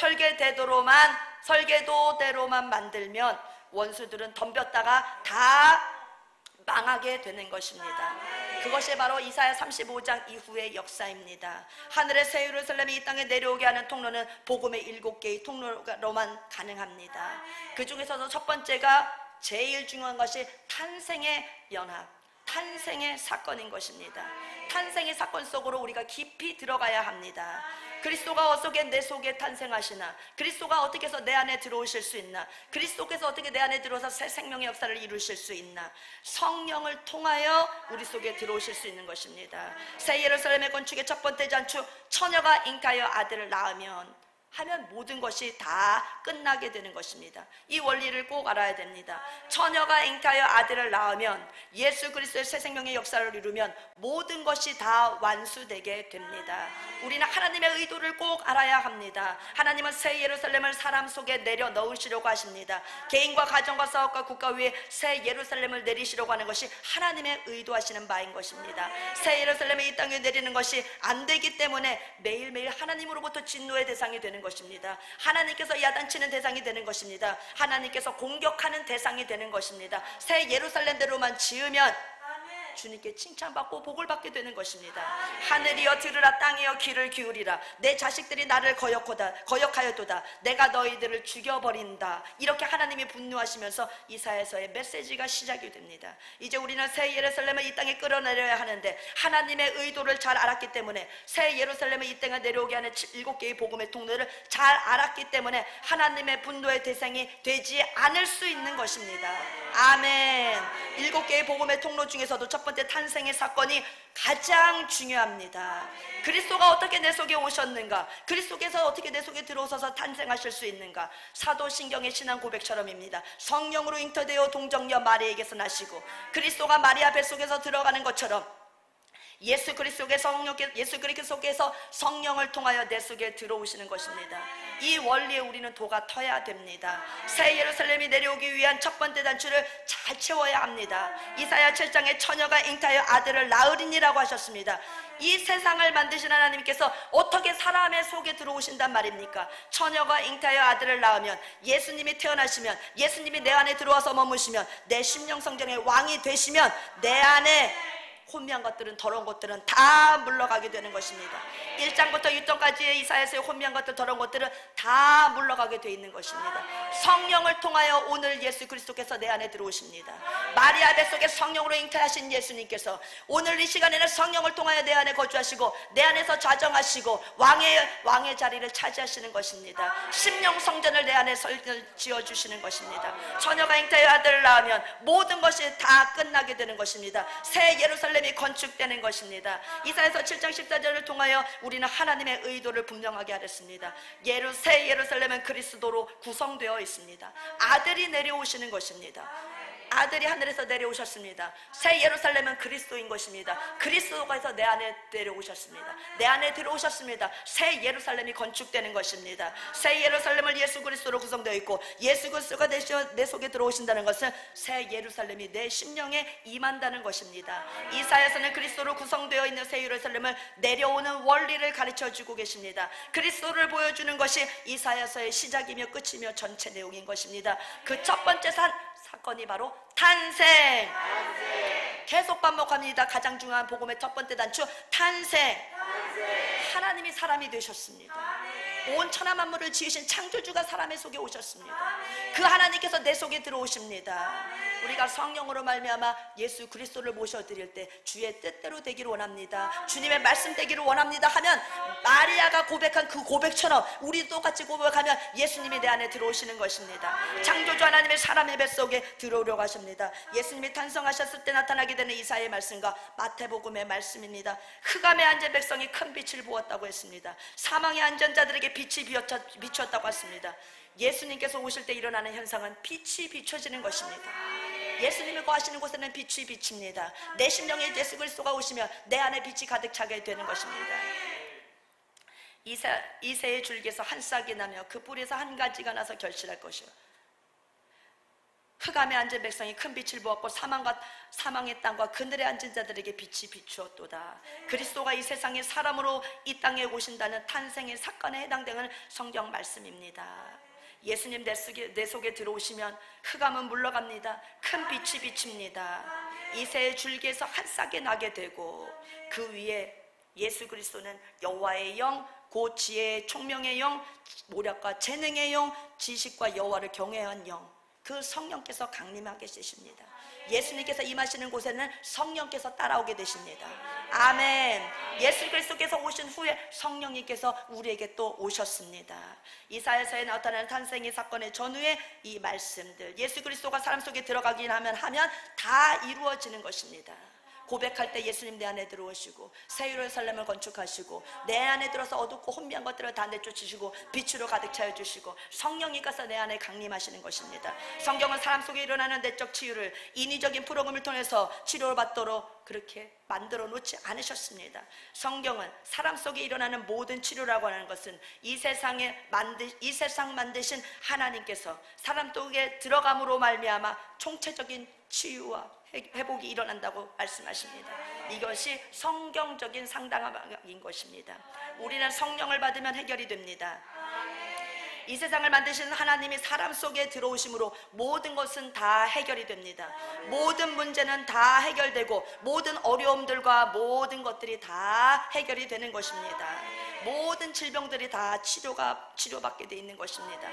설계도대로만 만들면 원수들은 덤볐다가 다 망하게 되는 것입니다. 그것이 바로 이사야 35장 이후의 역사입니다. 하늘의 새 예루살렘이 이 땅에 내려오게 하는 통로는 복음의 7개의 통로로만 가능합니다. 그 중에서도 첫 번째가 제일 중요한 것이 탄생의 연합, 탄생의 사건인 것입니다. 탄생의 사건 속으로 우리가 깊이 들어가야 합니다. 그리스도가 어떻게 내 속에 탄생하시나, 그리스도가 어떻게 해서 내 안에 들어오실 수 있나, 그리스도께서 어떻게 내 안에 들어와서 새 생명의 역사를 이루실 수 있나, 성령을 통하여 우리 속에 들어오실 수 있는 것입니다. 새 예루살렘의 건축의 첫 번째 잔축, 처녀가 잉타하여 아들을 낳으면 하면 모든 것이 다 끝나게 되는 것입니다. 이 원리를 꼭 알아야 됩니다. 처녀가 잉타하여 아들을 낳으면, 예수 그리스도의 새 생명의 역사를 이루면 모든 것이 다 완수되게 됩니다. 우리는 하나님의 의도를 꼭 알아야 합니다. 하나님은 새 예루살렘을 사람 속에 내려 넣으시려고 하십니다. 개인과 가정과 사업과 국가 위에 새 예루살렘을 내리시려고 하는 것이 하나님의 의도하시는 바인 것입니다. 새 예루살렘이 이 땅에 내리는 것이 안 되기 때문에 매일매일 하나님으로부터 진노의 대상이 되는 것입니다. 하나님께서 야단치는 대상이 되는 것입니다. 하나님께서 공격하는 대상이 되는 것입니다. 새 예루살렘대로만 지으면 주님께 칭찬받고 복을 받게 되는 것입니다. 하늘이여 들으라, 땅이여 귀를 기울이라. 내 자식들이 나를 거역하여도다. 내가 너희들을 죽여버린다. 이렇게 하나님이 분노하시면서 이사야서의 메시지가 시작이 됩니다. 이제 우리는 새 예루살렘을 이 땅에 끌어내려야 하는데 하나님의 의도를 잘 알았기 때문에, 새 예루살렘을 이 땅에 내려오게 하는 7개의 복음의 통로를 잘 알았기 때문에 하나님의 분노의 대상이 되지 않을 수 있는 것입니다. 아멘. 7개의 복음의 통로 중에서도 첫 번째 탄생의 사건이 가장 중요합니다. 그리스도가 어떻게 내 속에 오셨는가, 그리스도께서 어떻게 내 속에 들어오셔서 탄생하실 수 있는가. 사도신경의 신앙 고백처럼입니다. 성령으로 잉태되어 동정녀 마리아에게서 나시고, 그리스도가 마리아 뱃속에서 들어가는 것처럼 예수 그리스도께서 성령을 통하여 내 속에 들어오시는 것입니다. 이 원리에 우리는 도가 터야 됩니다. 새 예루살렘이 내려오기 위한 첫 번째 단추를 잘 채워야 합니다. 이사야 7장에 처녀가 잉타하여 아들을 낳으리니라고 하셨습니다. 이 세상을 만드신 하나님께서 어떻게 사람의 속에 들어오신단 말입니까? 처녀가 잉타하여 아들을 낳으면, 예수님이 태어나시면, 예수님이 내 안에 들어와서 머무시면, 내 심령 성전의 왕이 되시면 내 안에 혼미한 것들은, 더러운 것들은 다 물러가게 되는 것입니다. 1장부터 6장까지의 이사야서의 혼미한 것들, 더러운 것들은 다 물러가게 되어 있는 것입니다. 성령을 통하여 오늘 예수 그리스도께서 내 안에 들어오십니다. 마리아 뱃속에 성령으로 잉태하신 예수님께서 오늘 이 시간에는 성령을 통하여 내 안에 거주하시고 내 안에서 좌정하시고 왕의 자리를 차지하시는 것입니다. 심령 성전을 내 안에 지어주시는 것입니다. 처녀가 잉태하여 아들을 낳으면 모든 것이 다 끝나게 되는 것입니다. 새 예루살렘이 건축되는 것입니다. 이사야서 7장 14절을 통하여 우리는 하나님의 의도를 분명하게 하였습니다. 새 예루살렘은 그리스도로 구성되어 있습니다. 아들이 내려오시는 것입니다. 아들이 하늘에서 내려오셨습니다. 새 예루살렘은 그리스도인 것입니다. 그리스도께서 내 안에 내려오셨습니다. 내 안에 들어오셨습니다. 새 예루살렘이 건축되는 것입니다. 새 예루살렘을 예수 그리스도로 구성되어 있고, 예수 그리스도가 내 속에 들어오신다는 것은 새 예루살렘이 내 심령에 임한다는 것입니다. 이사야서는 그리스도로 구성되어 있는 새 예루살렘을 내려오는 원리를 가르쳐주고 계십니다. 그리스도를 보여주는 것이 이사야서의 시작이며 끝이며 전체 내용인 것입니다. 그 첫 번째 사건이 바로 탄생. 계속 반복합니다. 가장 중요한 복음의 첫 번째 단추, 탄생. 하나님이 사람이 되셨습니다. 온 천하 만물을 지으신 창조주가 사람의 속에 오셨습니다. 그 하나님께서 내 속에 들어오십니다. 우리가 성령으로 말미암아 예수 그리스도를 모셔드릴 때 주의 뜻대로 되기를 원합니다. 주님의 말씀 되기를 원합니다 하면 마리아가 고백한 그 고백처럼 우리도 똑같이 고백하면 예수님이 내 안에 들어오시는 것입니다. 창조주 하나님의 사람의 뱃속에 들어오려고 하십니다. 예수님이 탄생하셨을 때 나타나게 되는 이사야의 말씀과 마태복음의 말씀입니다. 흑암에 앉은 백성이 큰 빛을 보았다고 했습니다. 사망에 앉은 자들에게 빛이 비추었다고 했습니다. 예수님께서 오실 때 일어나는 현상은 빛이 비춰지는 것입니다. 예수님이 거하시는 곳에는 빛이 비칩니다. 내 심령에 예수 그리스도가 오시면 내 안에 빛이 가득 차게 되는 것입니다. 이새의 줄기에서 한 싹이 나며 그 뿌리에서 한 가지가 나서 결실할 것이요 흑암에 앉은 백성이 큰 빛을 보았고 사망의 땅과 그늘에 앉은 자들에게 빛이 비추었도다. 그리스도가 이 세상에 사람으로 이 땅에 오신다는 탄생의 사건에 해당되는 성경 말씀입니다. 예수님 내 속에 들어오시면 흑암은 물러갑니다. 큰 빛이 비칩니다. 이새의 줄기에서 한 싹이 나게 되고 그 위에 예수 그리스도는 여호와의 영, 곧 지혜의 총명의 영, 모략과 재능의 영, 지식과 여호와를 경외한 영, 그 성령께서 강림하게 되십니다. 예수님께서 임하시는 곳에는 성령께서 따라오게 되십니다. 아멘. 예수 그리스도께서 오신 후에 성령님께서 우리에게 또 오셨습니다. 이사야서에 나타나는 탄생의 사건의 전후에 이 말씀들, 예수 그리스도가 사람 속에 들어가긴 하면 다 이루어지는 것입니다. 고백할 때 예수님 내 안에 들어오시고 새 예루살렘을 건축하시고 내 안에 들어서 어둡고 혼미한 것들을 다 내쫓으시고 빛으로 가득 채워주시고 성령이 가서 내 안에 강림하시는 것입니다. 성경은 사람 속에 일어나는 내적 치유를 인위적인 프로그램을 통해서 치료를 받도록 그렇게 만들어 놓지 않으셨습니다. 성경은 사람 속에 일어나는 모든 치료라고 하는 것은 이 세상 만드신 하나님께서 사람 속에 들어감으로 말미암아 총체적인 치유와 회복이 일어난다고 말씀하십니다. 이것이 성경적인 상당함인 것입니다. 우리는 성령을 받으면 해결이 됩니다. 이 세상을 만드시는 하나님이 사람 속에 들어오심으로 모든 것은 다 해결이 됩니다. 모든 문제는 다 해결되고 모든 어려움들과 모든 것들이 다 해결이 되는 것입니다. 모든 질병들이 다 치료받게 되어 있는 것입니다.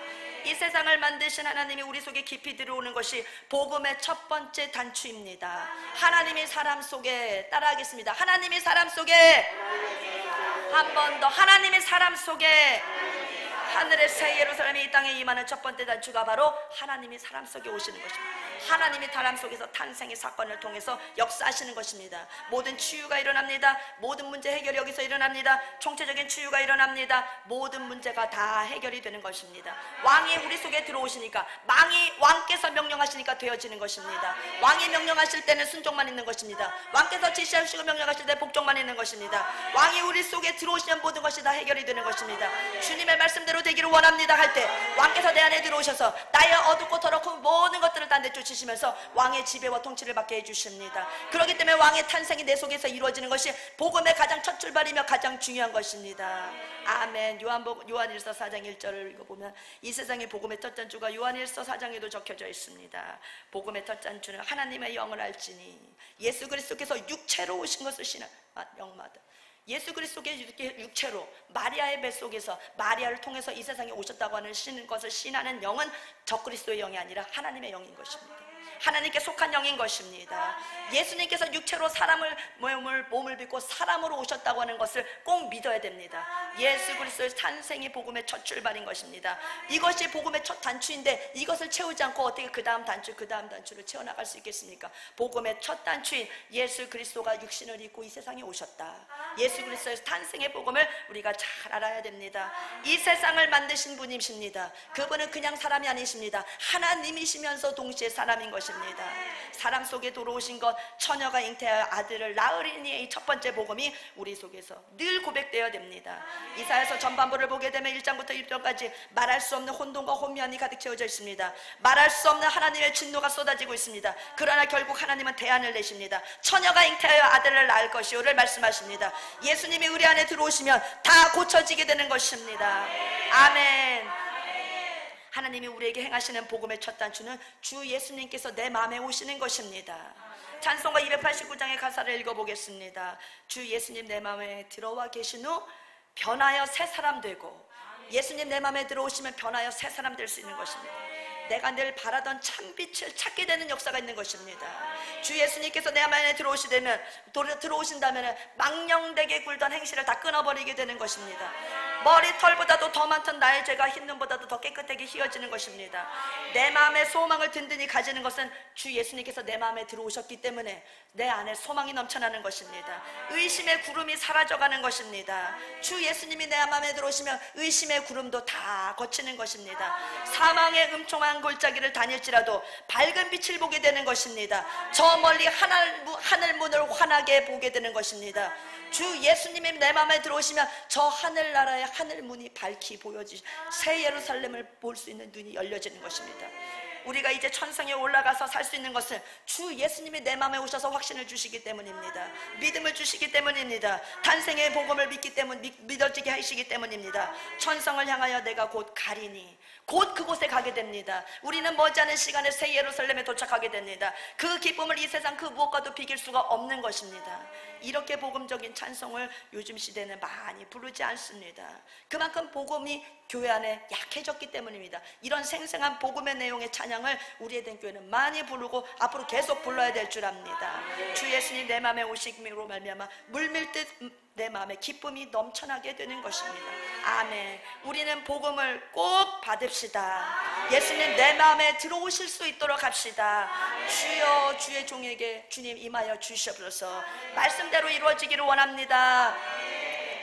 이 세상을 만드신 하나님이 우리 속에 깊이 들어오는 것이 복음의 첫 번째 단추입니다. 하나님이 사람 속에, 따라하겠습니다. 하나님이 사람 속에, 한 번 더, 하나님이 사람 속에, 하늘의 새 예루살렘이 이 땅에 임하는 첫 번째 단추가 바로 하나님이 사람 속에 오시는 것입니다. 하나님이 사람 속에서 탄생의 사건을 통해서 역사하시는 것입니다. 모든 치유가 일어납니다. 모든 문제 해결이 여기서 일어납니다. 총체적인 치유가 일어납니다. 모든 문제가 다 해결이 되는 것입니다. 왕이 우리 속에 들어오시니까, 왕께서 명령하시니까 되어지는 것입니다. 왕이 명령하실 때는 순종만 있는 것입니다. 왕께서 지시하시고 명령하실 때 복종만 있는 것입니다. 왕이 우리 속에 들어오시면 모든 것이 다 해결이 되는 것입니다. 주님의 말씀대로 되기를 원합니다 할 때 왕께서 내 안에 들어오셔서 나의 어둡고 더럽고 모든 것들을 다 내쫓으시면서 왕의 지배와 통치를 받게 해주십니다. 그렇기 때문에 왕의 탄생이 내 속에서 이루어지는 것이 복음의 가장 첫 출발이며 가장 중요한 것입니다. 아멘. 요한일서 4장 1절을 읽어보면 이 세상의 복음의 첫 단추가 요한일서 4장에도 적혀져 있습니다. 복음의 첫 단추는 하나님의 영을 알지니 예수 그리스도께서 육체로 오신 것을 영마다 예수 그리스도의 육체로 마리아의 뱃속에서 마리아를 통해서 이 세상에 오셨다고 하는 것을 신하는 영은 적그리스도의 영이 아니라 하나님의 영인 것입니다. 하나님께 속한 영인 것입니다. 예수님께서 육체로 사람을 몸을 빚고 사람으로 오셨다고 하는 것을 꼭 믿어야 됩니다. 예수 그리스도의 탄생이 복음의 첫 출발인 것입니다. 이것이 복음의 첫 단추인데 이것을 채우지 않고 어떻게 그 다음 단추를 채워나갈 수 있겠습니까? 복음의 첫 단추인 예수 그리스도가 육신을 입고 이 세상에 오셨다. 예수 그리스도의 탄생의 복음을 우리가 잘 알아야 됩니다. 이 세상을 만드신 분이십니다. 그분은 그냥 사람이 아니십니다. 하나님이시면서 동시에 사람인 것입니다. 사람 속에 들어오신 것, 처녀가 잉태하여 아들을 낳으리니의 이 첫 번째 복음이 우리 속에서 늘 고백되어야 됩니다. 이사야서 전반부를 보게 되면 1장부터 1절까지 말할 수 없는 혼돈과 혼미함이 가득 채워져 있습니다. 말할 수 없는 하나님의 진노가 쏟아지고 있습니다. 그러나 결국 하나님은 대안을 내십니다. 처녀가 잉태하여 아들을 낳을 것이오를 말씀하십니다. 예수님이 우리 안에 들어오시면 다 고쳐지게 되는 것입니다. 아멘. 하나님이 우리에게 행하시는 복음의 첫 단추는 주 예수님께서 내 마음에 오시는 것입니다. 찬송가 289장의 가사를 읽어보겠습니다. 주 예수님 내 마음에 들어와 계신 후 변하여 새 사람 되고 예수님 내 마음에 들어오시면 변하여 새 사람 될 수 있는 것입니다. 내가 늘 바라던 참빛을 찾게 되는 역사가 있는 것입니다. 주 예수님께서 내 안에 들어오신다면 망령되게 굴던 행실을 다 끊어버리게 되는 것입니다. 머리털보다도 더 많던 나의 죄가 흰 눈보다도 더 깨끗하게 휘어지는 것입니다. 내 마음의 소망을 든든히 가지는 것은 주 예수님께서 내 마음에 들어오셨기 때문에 내 안에 소망이 넘쳐나는 것입니다. 의심의 구름이 사라져가는 것입니다. 주 예수님이 내 마음에 들어오시면 의심의 구름도 다 거치는 것입니다. 사망의 음총한 골짜기를 다닐지라도 밝은 빛을 보게 되는 것입니다. 저 멀리 하늘문을 환하게 보게 되는 것입니다. 주 예수님이 내 마음에 들어오시면 저 하늘나라의 하늘문이 밝히 보여지 새 예루살렘을 볼 수 있는 눈이 열려지는 것입니다. 우리가 이제 천성에 올라가서 살 수 있는 것은 주 예수님이 내 마음에 오셔서 확신을 주시기 때문입니다. 믿음을 주시기 때문입니다. 탄생의 복음을 믿어지게 하시기 때문입니다. 천성을 향하여 내가 곧 가리니 곧 그곳에 가게 됩니다. 우리는 머지않은 시간에 새 예루살렘에 도착하게 됩니다. 그 기쁨을 이 세상 그 무엇과도 비길 수가 없는 것입니다. 이렇게 복음적인 찬송을 요즘 시대는 많이 부르지 않습니다. 그만큼 복음이 교회 안에 약해졌기 때문입니다. 이런 생생한 복음의 내용의 찬양을 우리의 된 교회는 많이 부르고 앞으로 계속 불러야 될 줄 압니다. 주 예수님 내 마음에 오심으로 말미암아 물밀듯 내 마음에 기쁨이 넘쳐나게 되는 것입니다. 아멘. 우리는 복음을 꼭 받읍시다. 예수님 내 마음에 들어오실 수 있도록 합시다. 주여 주의 종에게 주님 임하여 주시옵소서. 말씀대로 이루어지기를 원합니다.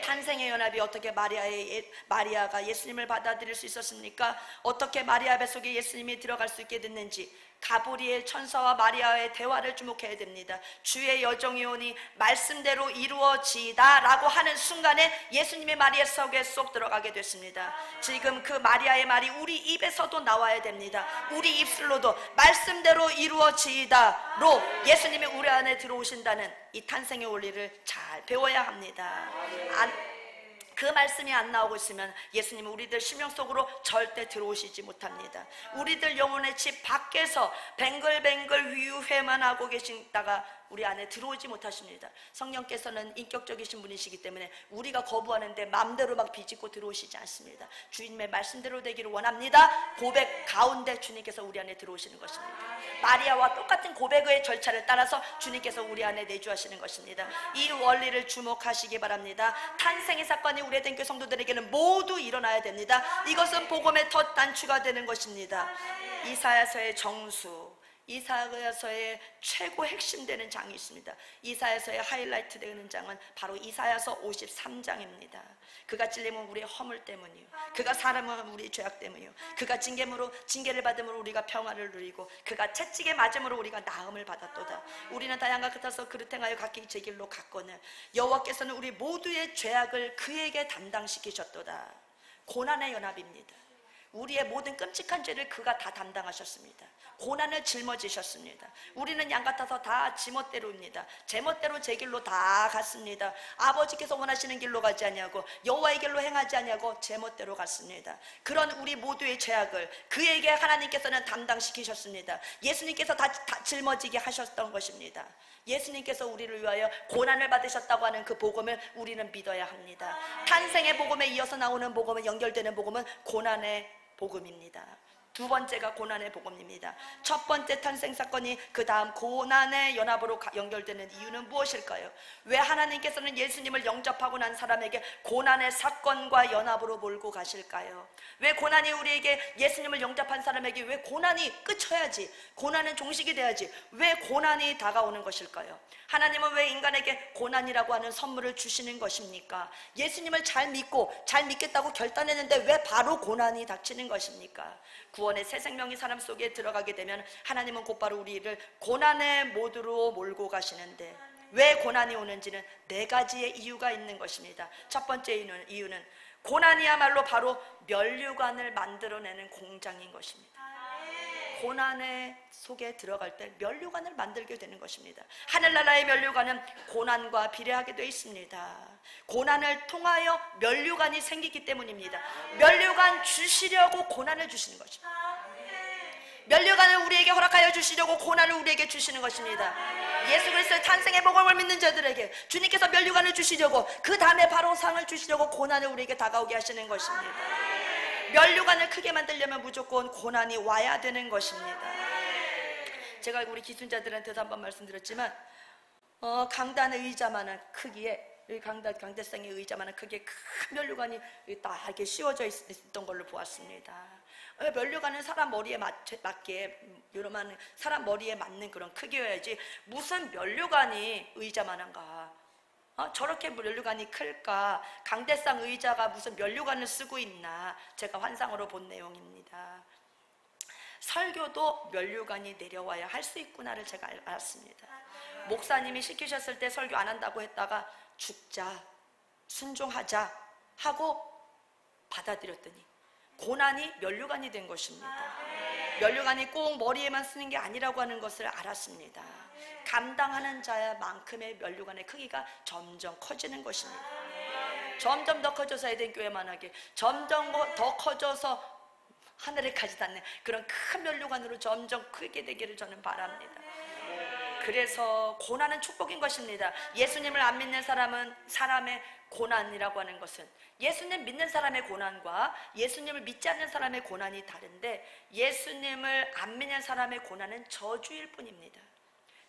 탄생의 연합이 어떻게 마리아가 예수님을 받아들일 수 있었습니까? 어떻게 마리아 뱃속에 예수님이 들어갈 수 있게 됐는지 가브리엘 천사와 마리아의 대화를 주목해야 됩니다. 주의 여정이 오니 말씀대로 이루어지다 라고 하는 순간에 예수님의 마리아 속에 쏙 들어가게 됐습니다. 지금 그 마리아의 말이 우리 입에서도 나와야 됩니다. 우리 입술로도 말씀대로 이루어지다로 예수님이 우리 안에 들어오신다는 이 탄생의 원리를 잘 배워야 합니다. 그 말씀이 안 나오고 있으면 예수님은 우리들 심령 속으로 절대 들어오시지 못합니다. 우리들 영혼의 집 밖에서 뱅글뱅글 위유회만 하고 계시다가 우리 안에 들어오지 못하십니다. 성령께서는 인격적이신 분이시기 때문에 우리가 거부하는데 마음대로 막 비집고 들어오시지 않습니다. 주님의 말씀대로 되기를 원합니다. 고백 가운데 주님께서 우리 안에 들어오시는 것입니다. 마리아와 똑같은 고백의 절차를 따라서 주님께서 우리 안에 내주하시는 것입니다. 이 원리를 주목하시기 바랍니다. 탄생의 사건이 우리 된 교회 성도들에게는 모두 일어나야 됩니다. 이것은 복음의 첫 단추가 되는 것입니다. 이사야서의 정수, 이사야서의 최고 핵심되는 장이 있습니다. 이사야서의 하이라이트 되는 장은 바로 이사야서 53장입니다. 그가 찔림은 우리의 허물 때문이요, 그가 사람은 우리의 죄악 때문이요, 그가 징계를 받음으로 우리가 평화를 누리고 그가 채찍에 맞음으로 우리가 나음을 받았도다. 우리는 다 양과 같아서 그릇 행하여 각기 제 길로 갔거늘 여호와께서는 우리 모두의 죄악을 그에게 담당시키셨도다. 고난의 연합입니다. 우리의 모든 끔찍한 죄를 그가 다 담당하셨습니다. 고난을 짊어지셨습니다. 우리는 양 같아서 다 지멋대로입니다. 제멋대로 제 길로 다 갔습니다. 아버지께서 원하시는 길로 가지 아니하고 여호와의 길로 행하지 아니하고 제멋대로 갔습니다. 그런 우리 모두의 죄악을 그에게 하나님께서는 담당시키셨습니다. 예수님께서 다 짊어지게 하셨던 것입니다. 예수님께서 우리를 위하여 고난을 받으셨다고 하는 그 복음을 우리는 믿어야 합니다. 탄생의 복음에 이어서 나오는 복음은, 연결되는 복음은 고난의 복음입니다. 두 번째가 고난의 복음입니다. 첫 번째 탄생 사건이 그 다음 고난의 연합으로 연결되는 이유는 무엇일까요? 왜 하나님께서는 예수님을 영접하고 난 사람에게 고난의 사건과 연합으로 몰고 가실까요? 왜 고난이 우리에게, 예수님을 영접한 사람에게 왜 고난이 끝쳐야지, 고난은 종식이 돼야지, 왜 고난이 다가오는 것일까요? 하나님은 왜 인간에게 고난이라고 하는 선물을 주시는 것입니까? 예수님을 잘 믿겠다고 결단했는데 왜 바로 고난이 닥치는 것입니까? 구원의 새 생명이 사람 속에 들어가게 되면 하나님은 곧바로 우리를 고난의 모드로 몰고 가시는데, 왜 고난이 오는지는 네 가지의 이유가 있는 것입니다. 첫 번째 이유는 고난이야말로 바로 면류관을 만들어내는 공장인 것입니다. 고난의 속에 들어갈 때 면류관을 만들게 되는 것입니다. 하늘나라의 면류관은 고난과 비례하게 되어 있습니다. 고난을 통하여 면류관이 생기기 때문입니다. 면류관 주시려고 고난을 주시는 것입니다. 면류관을 우리에게 허락하여 주시려고 고난을 우리에게 주시는 것입니다. 예수 그리스도의 탄생의 복음을 믿는 자들에게 주님께서 면류관을 주시려고, 그 다음에 바로 상을 주시려고 고난을 우리에게 다가오게 하시는 것입니다. 면류관을 크게 만들려면 무조건 고난이 와야 되는 것입니다. 제가 우리 기순자들한테도 한번 말씀드렸지만 강단 의자만한 크기에 강대상의 의자만한 크기에 큰 면류관이 딱 이렇게 씌워져 있었던 걸로 보았습니다. 면류관은 사람 머리에 맞게 요런한 사람 머리에 맞는 그런 크기여야지 무슨 면류관이 의자만한가? 저렇게 면류관이 클까? 강대상 의자가 무슨 면류관을 쓰고 있나? 제가 환상으로 본 내용입니다. 설교도 면류관이 내려와야 할 수 있구나를 제가 알았습니다. 목사님이 시키셨을 때 설교 안 한다고 했다가 죽자, 순종하자 하고 받아들였더니 고난이 면류관이 된 것입니다. 면류관이 꼭 머리에만 쓰는 게 아니라고 하는 것을 알았습니다. 감당하는 자만큼의 면류관의 크기가 점점 커지는 것입니다. 점점 더 커져서 에덴 교회만하게 점점 더 커져서 하늘에 가지도 않는 그런 큰 면류관으로 점점 크게 되기를 저는 바랍니다. 그래서 고난은 축복인 것입니다. 예수님을 안 믿는 사람은 사람의 고난이라고 하는 것은 예수님 믿는 사람의 고난과 예수님을 믿지 않는 사람의 고난이 다른데 예수님을 안 믿는 사람의 고난은 저주일 뿐입니다.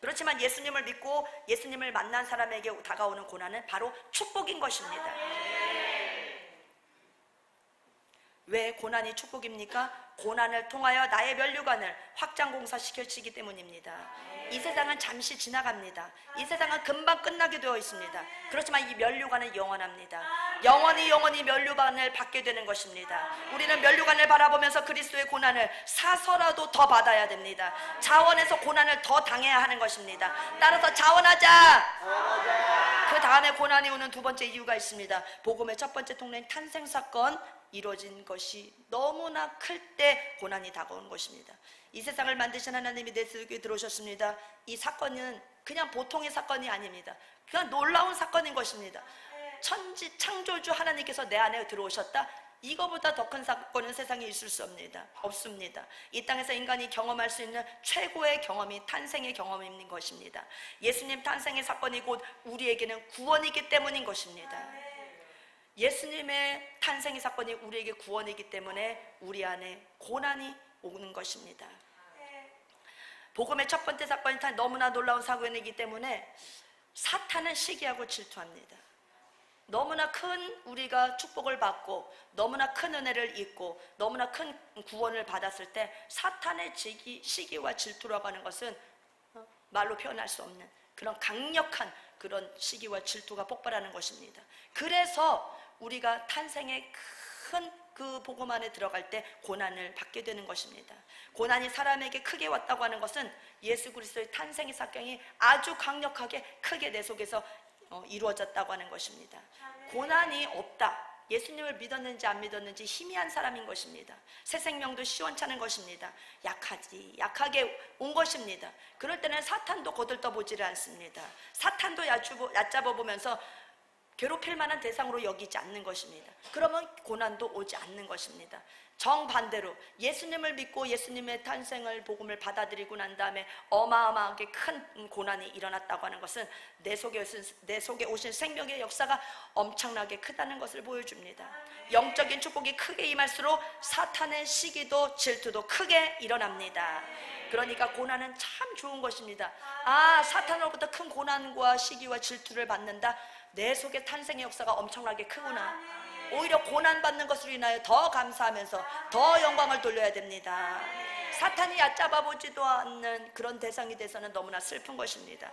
그렇지만 예수님을 믿고 예수님을 만난 사람에게 다가오는 고난은 바로 축복인 것입니다. 왜 고난이 축복입니까? 고난을 통하여 나의 면류관을 확장공사시켜지기 때문입니다. 이 세상은 잠시 지나갑니다. 이 세상은 금방 끝나게 되어 있습니다. 그렇지만 이 면류관은 영원합니다. 영원히 면류관을 받게 되는 것입니다. 우리는 면류관을 바라보면서 그리스도의 고난을 사서라도 더 받아야 됩니다. 자원해서 고난을 더 당해야 하는 것입니다. 따라서 자원하자. 그 다음에 고난이 오는 두 번째 이유가 있습니다. 복음의 첫 번째 통로인 탄생사건 이루어진 것이 너무나 클 때 고난이 다가오는 것입니다. 이 세상을 만드신 하나님이 내 속에 들어오셨습니다. 이 사건은 그냥 보통의 사건이 아닙니다. 그냥 놀라운 사건인 것입니다. 천지 창조주 하나님께서 내 안에 들어오셨다. 이거보다 더 큰 사건은 세상에 있을 수 없습니다. 이 땅에서 인간이 경험할 수 있는 최고의 경험이 탄생의 경험인 것입니다. 예수님 탄생의 사건이 곧 우리에게는 구원이기 때문인 것입니다. 예수님의 탄생의 사건이 우리에게 구원이기 때문에 우리 안에 고난이 오는 것입니다. 복음의 첫 번째 사건이 너무나 놀라운 사건이기 때문에 사탄은 시기하고 질투합니다. 너무나 큰 우리가 축복을 받고 너무나 큰 은혜를 입고 너무나 큰 구원을 받았을 때 사탄의 시기와 질투라고 하는 것은 말로 표현할 수 없는 그런 강력한 그런 시기와 질투가 폭발하는 것입니다. 그래서 우리가 탄생의 큰 그 복음 안에 들어갈 때 고난을 받게 되는 것입니다. 고난이 사람에게 크게 왔다고 하는 것은 예수 그리스도의 탄생의 사건이 아주 강력하게 크게 내 속에서 이루어졌다고 하는 것입니다. 고난이 없다. 예수님을 믿었는지 안 믿었는지 희미한 사람인 것입니다. 새 생명도 시원찮은 것입니다. 약하게 온 것입니다. 그럴 때는 사탄도 거들떠보지를 않습니다. 사탄도 얕잡아 보면서 괴롭힐 만한 대상으로 여기지 않는 것입니다. 그러면 고난도 오지 않는 것입니다. 정반대로 예수님을 믿고 예수님의 탄생을 복음을 받아들이고 난 다음에 어마어마하게 큰 고난이 일어났다고 하는 것은 내 속에 오신 생명의 역사가 엄청나게 크다는 것을 보여줍니다. 영적인 축복이 크게 임할수록 사탄의 시기도 질투도 크게 일어납니다. 그러니까 고난은 참 좋은 것입니다. 사탄으로부터 큰 고난과 시기와 질투를 받는다. 내 속에 탄생의 역사가 엄청나게 크구나. 오히려 고난받는 것으로 인하여 더 감사하면서 더 영광을 돌려야 됩니다. 사탄이 얕잡아 보지도 않는 그런 대상이 돼서는 너무나 슬픈 것입니다.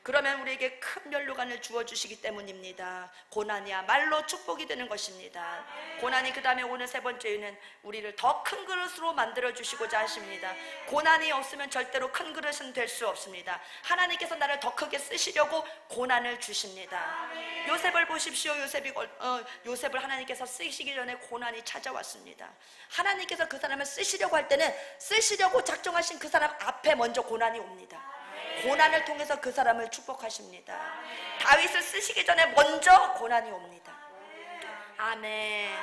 그러면 우리에게 큰 면류관을 주어주시기 때문입니다. 고난이야말로 축복이 되는 것입니다. 고난이 그 다음에 오는 세 번째 이유는 우리를 더 큰 그릇으로 만들어주시고자 하십니다. 고난이 없으면 절대로 큰 그릇은 될 수 없습니다. 하나님께서 나를 더 크게 쓰시려고 고난을 주십니다. 요셉을 보십시오. 요셉을 하나님께서 쓰시기 전에 고난이 찾아왔습니다. 하나님께서 그 사람을 쓰시려고 할 때는 쓰시려고 작정하신 그 사람 앞에 먼저 고난이 옵니다. 고난을 통해서 그 사람을 축복하십니다. 다윗을 쓰시기 전에 먼저 고난이 옵니다. 아멘.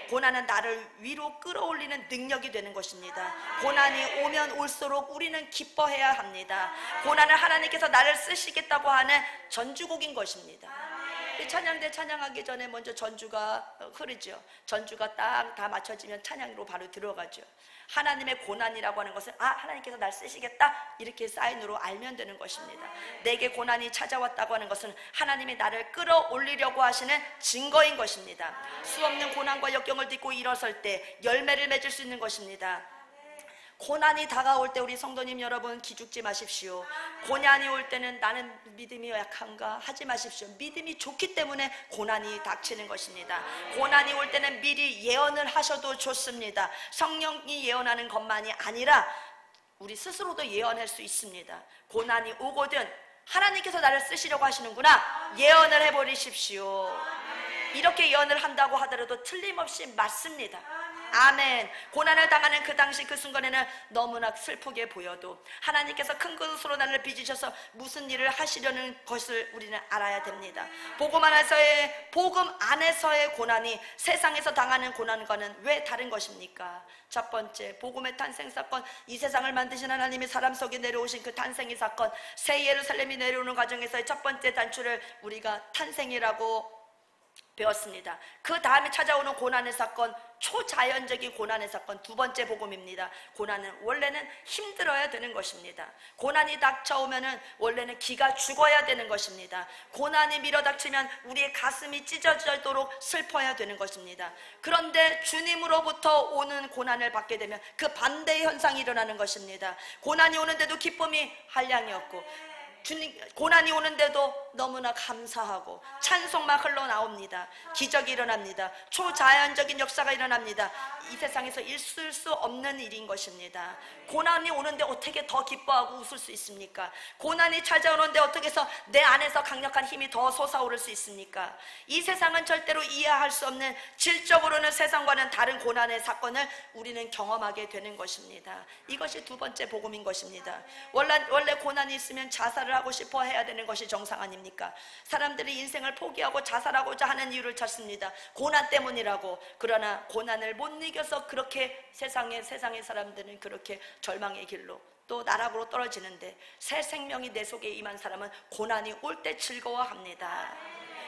고난은 나를 위로 끌어올리는 능력이 되는 것입니다. 고난이 오면 올수록 우리는 기뻐해야 합니다. 고난을 하나님께서 나를 쓰시겠다고 하는 전주곡인 것입니다. 찬양대 찬양하기 전에 먼저 전주가 흐르죠. 전주가 딱 다 맞춰지면 찬양으로 바로 들어가죠. 하나님의 고난이라고 하는 것은 하나님께서 날 쓰시겠다 이렇게 사인으로 알면 되는 것입니다. 내게 고난이 찾아왔다고 하는 것은 하나님이 나를 끌어올리려고 하시는 증거인 것입니다. 수없는 고난과 역경을 딛고 일어설 때 열매를 맺을 수 있는 것입니다. 고난이 다가올 때 우리 성도님 여러분 기죽지 마십시오. 고난이 올 때는 나는 믿음이 약한가 하지 마십시오. 믿음이 좋기 때문에 고난이 닥치는 것입니다. 고난이 올 때는 미리 예언을 하셔도 좋습니다. 성령이 예언하는 것만이 아니라 우리 스스로도 예언할 수 있습니다. 고난이 오거든 하나님께서 나를 쓰시려고 하시는구나 예언을 해버리십시오. 이렇게 예언을 한다고 하더라도 틀림없이 맞습니다. 아멘. 고난을 당하는 그 당시 그 순간에는 너무나 슬프게 보여도 하나님께서 큰 그릇으로 나를 빚으셔서 무슨 일을 하시려는 것을 우리는 알아야 됩니다. 복음 안에서의 고난이 세상에서 당하는 고난과는 왜 다른 것입니까? 첫 번째, 복음의 탄생 사건, 이 세상을 만드신 하나님이 사람 속에 내려오신 그 탄생의 사건, 새 예루살렘이 내려오는 과정에서의 첫 번째 단추를 우리가 탄생이라고 배웠습니다. 그 다음에 찾아오는 고난의 사건, 초자연적인 고난의 사건, 두 번째 복음입니다. 고난은 원래는 힘들어야 되는 것입니다. 고난이 닥쳐오면은 원래는 기가 죽어야 되는 것입니다. 고난이 밀어닥치면 우리의 가슴이 찢어지도록 슬퍼야 되는 것입니다. 그런데 주님으로부터 오는 고난을 받게 되면 그 반대의 현상이 일어나는 것입니다. 고난이 오는데도 기쁨이 한량이 없고 고난이 오는데도 너무나 감사하고 찬송만 흘러나옵니다. 기적이 일어납니다. 초자연적인 역사가 일어납니다. 이 세상에서 있을 수 없는 일인 것입니다. 고난이 오는데 어떻게 더 기뻐하고 웃을 수 있습니까? 고난이 찾아오는데 어떻게 해서 내 안에서 강력한 힘이 더 솟아오를 수 있습니까? 이 세상은 절대로 이해할 수 없는 질적으로는 세상과는 다른 고난의 사건을 우리는 경험하게 되는 것입니다. 이것이 두 번째 복음인 것입니다. 원래 고난이 있으면 자살을 하고 싶어 해야 되는 것이 정상 아닙니까? 사람들이 인생을 포기하고 자살하고자 하는 이유를 찾습니다. 고난 때문이라고. 그러나 고난을 못 이겨서 그렇게 세상의 사람들은 그렇게 절망의 길로 또 나락으로 떨어지는데 새 생명이 내 속에 임한 사람은 고난이 올 때 즐거워합니다.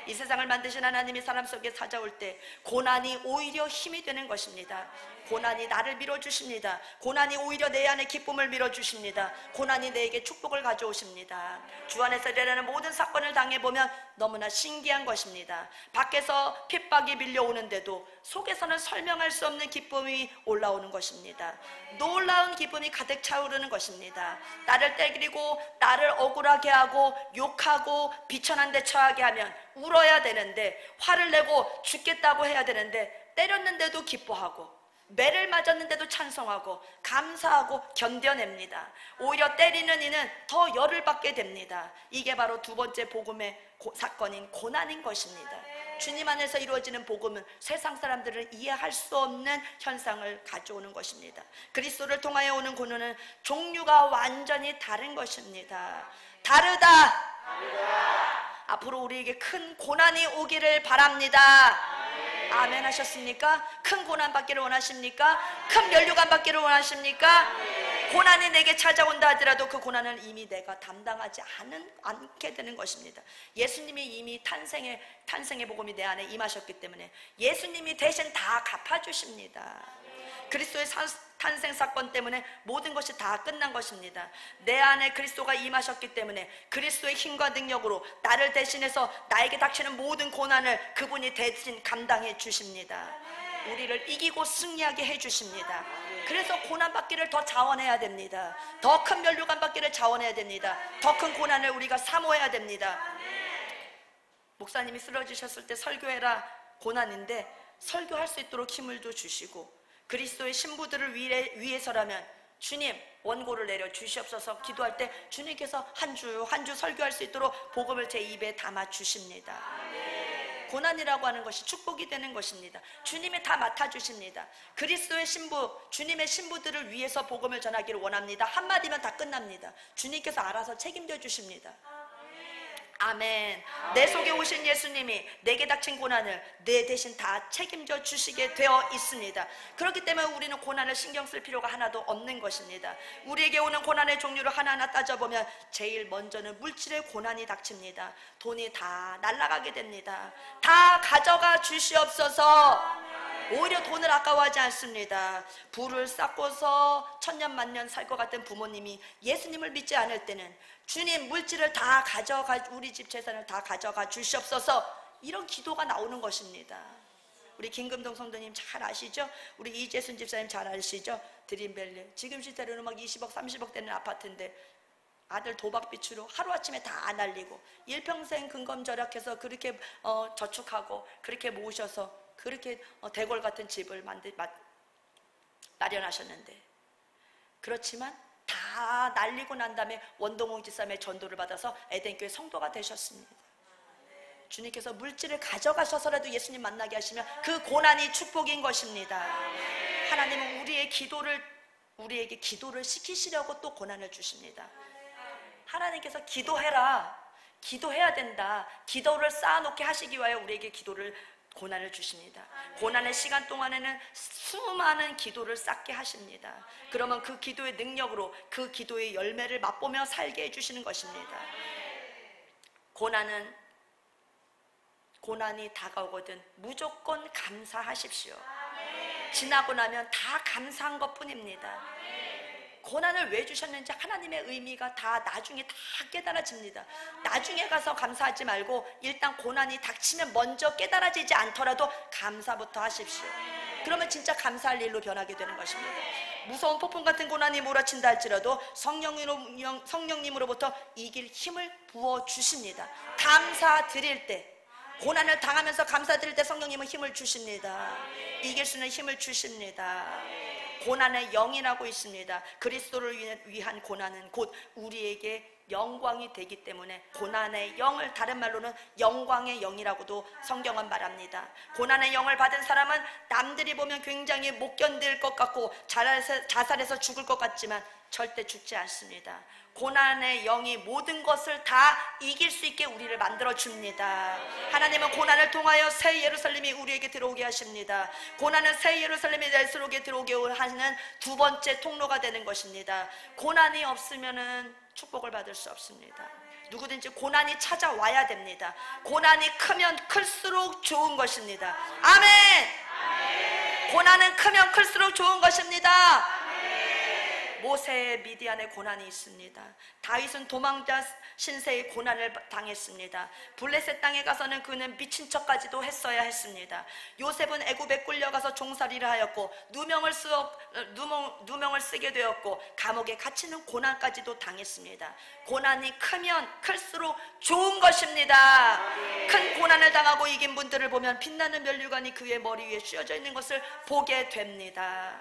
이 세상을 만드신 하나님이 사람 속에 찾아올 때 고난이 오히려 힘이 되는 것입니다. 고난이 나를 밀어주십니다. 고난이 오히려 내 안에 기쁨을 밀어주십니다. 고난이 내게 축복을 가져오십니다. 주 안에서 일어나는 모든 사건을 당해보면 너무나 신기한 것입니다. 밖에서 핍박이 밀려오는데도 속에서는 설명할 수 없는 기쁨이 올라오는 것입니다. 놀라운 기쁨이 가득 차오르는 것입니다. 나를 때리고 나를 억울하게 하고 욕하고 비천한 데 처하게 하면 울어야 되는데, 화를 내고 죽겠다고 해야 되는데 때렸는데도 기뻐하고 매를 맞았는데도 찬송하고 감사하고 견뎌냅니다. 오히려 때리는 이는 더 열을 받게 됩니다. 이게 바로 두 번째 복음의 사건인 고난인 것입니다. 주님 안에서 이루어지는 복음은 세상 사람들은 이해할 수 없는 현상을 가져오는 것입니다. 그리스도를 통하여 오는 고난은 종류가 완전히 다른 것입니다. 다르다. 앞으로 우리에게 큰 고난이 오기를 바랍니다. 아멘 하셨습니까? 큰 고난 받기를 원하십니까? 큰 면류관 받기를 원하십니까? 고난이 내게 찾아온다 하더라도 그 고난을 이미 내가 담당하지 않게 되는 것입니다. 예수님이 이미 탄생의 복음이 내 안에 임하셨기 때문에 예수님이 대신 다 갚아주십니다. 그리스도의 탄생 사건 때문에 모든 것이 다 끝난 것입니다. 내 안에 그리스도가 임하셨기 때문에 그리스도의 힘과 능력으로 나를 대신해서 나에게 닥치는 모든 고난을 그분이 대신 감당해 주십니다. 우리를 이기고 승리하게 해 주십니다. 그래서 고난 받기를 더 자원해야 됩니다. 더 큰 면류관 받기를 자원해야 됩니다. 더 큰 고난을 우리가 사모해야 됩니다. 목사님이 쓰러지셨을 때 설교해라 고난인데 설교할 수 있도록 힘을 도 주시고, 그리스도의 신부들을 위해서라면 주님 원고를 내려 주시옵소서 기도할 때 주님께서 한 주 설교할 수 있도록 복음을 제 입에 담아 주십니다. 고난이라고 하는 것이 축복이 되는 것입니다. 주님이 다 맡아주십니다. 그리스도의 신부, 주님의 신부들을 위해서 복음을 전하기를 원합니다. 한마디면 다 끝납니다. 주님께서 알아서 책임져 주십니다. 아멘. 내 속에 오신 예수님이 내게 닥친 고난을 내 대신 다 책임져 주시게 되어 있습니다. 그렇기 때문에 우리는 고난을 신경 쓸 필요가 하나도 없는 것입니다. 우리에게 오는 고난의 종류를 하나하나 따져보면 제일 먼저는 물질의 고난이 닥칩니다. 돈이 다 날아가게 됩니다. 다 가져가 주시옵소서. 오히려 돈을 아까워하지 않습니다. 부를 쌓고서 천년만년 살 것 같은 부모님이 예수님을 믿지 않을 때는 주님, 물질을 다 가져가, 우리 집 재산을 다 가져가 주시옵소서, 이런 기도가 나오는 것입니다. 우리 김금동 성도님 잘 아시죠? 우리 이재순 집사님 잘 아시죠? 드림밸리 지금 시대로는 막 20억 30억 되는 아파트인데 아들 도박빚으로 하루아침에 다 날리고 일평생 근검절약해서 그렇게 저축하고 그렇게 모으셔서 그렇게 대궐 같은 집을 마련하셨는데, 그렇지만 다 날리고 난 다음에 원동홍 집사님의 전도를 받아서 에덴교회 성도가 되셨습니다. 주님께서 물질을 가져가셔서라도 예수님 만나게 하시면 그 고난이 축복인 것입니다. 하나님은 우리에게 기도를 시키시려고 또 고난을 주십니다. 하나님께서 기도해라, 기도해야 된다, 기도를 쌓아놓게 하시기 위하여 우리에게 고난을 주십니다. 고난의 시간 동안에는 수많은 기도를 쌓게 하십니다. 그러면 그 기도의 능력으로 그 기도의 열매를 맛보며 살게 해주시는 것입니다. 고난이 다가오거든 무조건 감사하십시오. 지나고 나면 다 감사한 것뿐입니다. 고난을 왜 주셨는지 하나님의 의미가 다 나중에 다 깨달아집니다. 나중에 가서 감사하지 말고 일단 고난이 닥치면 먼저 깨달아지지 않더라도 감사부터 하십시오. 그러면 진짜 감사할 일로 변하게 되는 것입니다. 무서운 폭풍 같은 고난이 몰아친다 할지라도 성령님으로부터 이길 힘을 부어주십니다. 감사드릴 때, 고난을 당하면서 감사드릴 때 성령님은 힘을 주십니다. 이길 수 있는 힘을 주십니다. 고난의 영이라고 있습니다. 그리스도를 위한 고난은 곧 우리에게 영광이 되기 때문에 고난의 영을, 다른 말로는 영광의 영이라고도 성경은 말합니다. 고난의 영을 받은 사람은 남들이 보면 굉장히 못 견딜 것 같고 자살해서 죽을 것 같지만 절대 죽지 않습니다. 고난의 영이 모든 것을 다 이길 수 있게 우리를 만들어줍니다. 하나님은 고난을 통하여 새 예루살렘이 우리에게 들어오게 하십니다. 고난은 새 예루살렘이 내 속에 들어오게 하는 두 번째 통로가 되는 것입니다. 고난이 없으면은 축복을 받을 수 없습니다. 누구든지 고난이 찾아와야 됩니다. 고난이 크면 클수록 좋은 것입니다. 아멘! 고난은 크면 클수록 좋은 것입니다. 모세의 미디안의 고난이 있습니다. 다윗은 도망자 신세의 고난을 당했습니다. 블레셋 땅에 가서는 그는 미친 척까지도 했어야 했습니다. 요셉은 애굽에 끌려가서 종살이를 하였고 누명을 쓰게 되었고 감옥에 갇히는 고난까지도 당했습니다. 고난이 크면 클수록 좋은 것입니다. 큰 고난을 당하고 이긴 분들을 보면 빛나는 면류관이 그의 머리 위에 씌워져 있는 것을 보게 됩니다.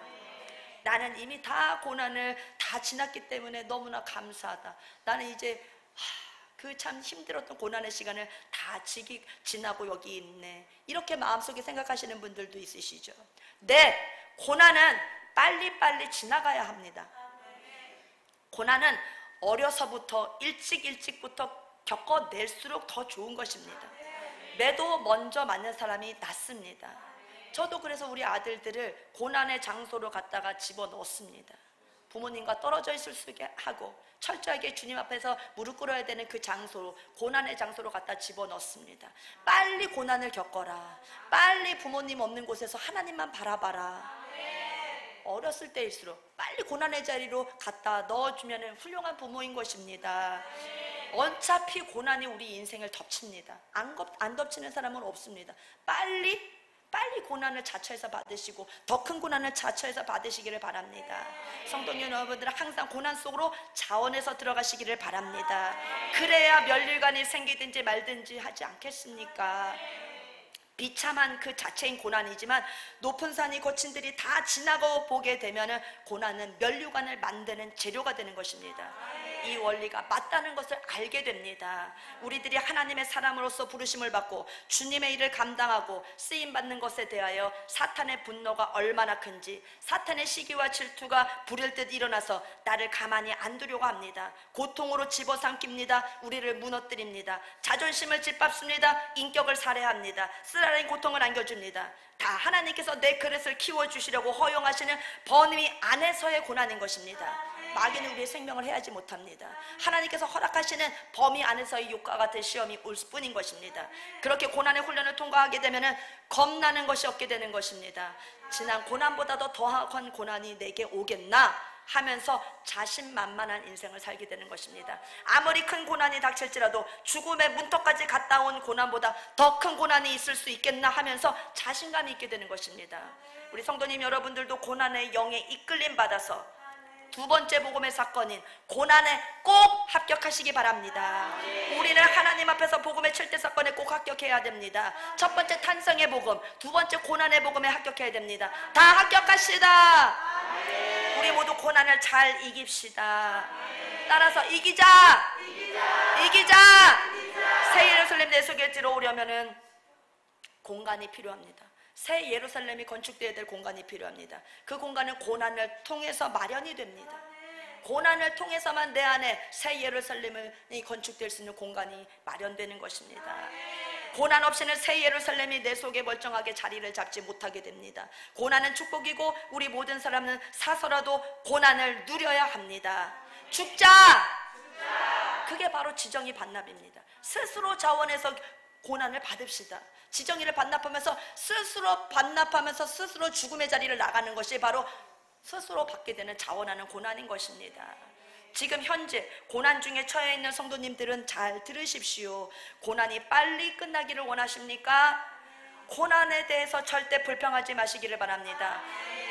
나는 이미 다 고난을 다 지났기 때문에 너무나 감사하다. 나는 이제 그 참 힘들었던 고난의 시간을 다 지나고 여기 있네, 이렇게 마음속에 생각하시는 분들도 있으시죠. 네, 고난은 빨리빨리 지나가야 합니다. 고난은 어려서부터 일찍부터 겪어낼수록 더 좋은 것입니다. 매도 먼저 맞는 사람이 낫습니다. 저도 그래서 우리 아들들을 고난의 장소로 갖다가 집어넣습니다. 부모님과 떨어져 있을 수 있게 하고 철저하게 주님 앞에서 무릎 꿇어야 되는 그 장소로, 고난의 장소로 갖다 집어넣습니다. 빨리 고난을 겪어라. 빨리 부모님 없는 곳에서 하나님만 바라봐라. 어렸을 때일수록 빨리 고난의 자리로 갖다 넣어주면 훌륭한 부모인 것입니다. 어차피 고난이 우리 인생을 덮칩니다. 안 덮치는 사람은 없습니다. 빨리 고난을 자처해서 받으시고 더 큰 고난을 자처해서 받으시기를 바랍니다. 성도 여러분들은 항상 고난 속으로 자원해서 들어가시기를 바랍니다. 그래야 면류관이 생기든지 말든지 하지 않겠습니까? 비참한 그 자체인 고난이지만 높은 산이 거친 들이 다 지나고 보게 되면은 고난은 면류관을 만드는 재료가 되는 것입니다. 이 원리가 맞다는 것을 알게 됩니다. 우리들이 하나님의 사람으로서 부르심을 받고 주님의 일을 감당하고 쓰임받는 것에 대하여 사탄의 분노가 얼마나 큰지, 사탄의 시기와 질투가 불일 듯 일어나서 나를 가만히 안 두려고 합니다. 고통으로 집어삼킵니다. 우리를 무너뜨립니다. 자존심을 짓밟습니다. 인격을 살해합니다. 쓰라린 고통을 안겨줍니다. 다 하나님께서 내 그릇을 키워주시려고 허용하시는 번위 안에서의 고난인 것입니다. 마귀는 우리의 생명을 해하지 못합니다. 하나님께서 허락하시는 범위 안에서의 욕과 같은 시험이 올 뿐인 것입니다. 그렇게 고난의 훈련을 통과하게 되면 겁나는 것이 없게 되는 것입니다. 지난 고난보다도 더한 고난이 내게 오겠나 하면서 자신만만한 인생을 살게 되는 것입니다. 아무리 큰 고난이 닥칠지라도 죽음의 문턱까지 갔다 온 고난보다 더 큰 고난이 있을 수 있겠나 하면서 자신감이 있게 되는 것입니다. 우리 성도님 여러분들도 고난의 영에 이끌림 받아서 두 번째 복음의 사건인 고난에 꼭 합격하시기 바랍니다. 우리는 하나님 앞에서 복음의 7대 사건에 꼭 합격해야 됩니다. 첫 번째 탄생의 복음, 두 번째 고난의 복음에 합격해야 됩니다. 다 합격합시다. 우리 모두 고난을 잘 이깁시다. 따라서 이기자. 새 예루살렘 내 속에 들어오려면은 공간이 필요합니다. 새 예루살렘이 건축되어야 될 공간이 필요합니다. 그 공간은 고난을 통해서 마련이 됩니다. 고난을 통해서만 내 안에 새 예루살렘이 건축될 수 있는 공간이 마련되는 것입니다. 고난 없이는 새 예루살렘이 내 속에 멀쩡하게 자리를 잡지 못하게 됩니다. 고난은 축복이고 우리 모든 사람은 사서라도 고난을 누려야 합니다. 죽자! 그게 바로 지정이 반납입니다. 스스로 자원해서 고난을 받읍시다. 지정의를 반납하면서 스스로 죽음의 자리를 나가는 것이 바로 스스로 받게 되는 자원하는 고난인 것입니다. 지금 현재 고난 중에 처해 있는 성도님들은 잘 들으십시오. 고난이 빨리 끝나기를 원하십니까? 고난에 대해서 절대 불평하지 마시기를 바랍니다.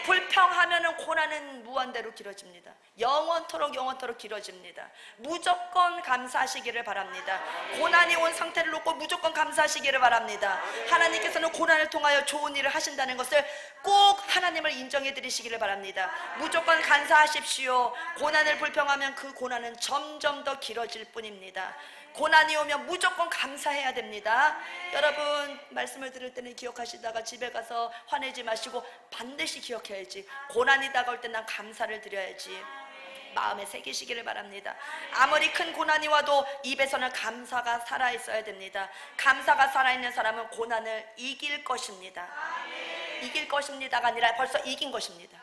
불평하면은 고난은 무한대로 길어집니다. 영원토록 길어집니다. 무조건 감사하시기를 바랍니다. 고난이 온 상태를 놓고 무조건 감사하시기를 바랍니다. 하나님께서는 고난을 통하여 좋은 일을 하신다는 것을 꼭 하나님을 인정해 드리시기를 바랍니다. 무조건 감사하십시오. 고난을 불평하면 그 고난은 점점 더 길어질 뿐입니다. 고난이 오면 무조건 감사해야 됩니다. 여러분 말씀을 들을 때는 기억하시다가 집에 가서 화내지 마시고 반드시 기억해야지. 고난이 다가올 때 난 감사를 드려야지. 마음에 새기시기를 바랍니다. 아무리 큰 고난이 와도 입에서는 감사가 살아있어야 됩니다. 감사가 살아있는 사람은 고난을 이길 것입니다. 이길 것입니다가 아니라 벌써 이긴 것입니다.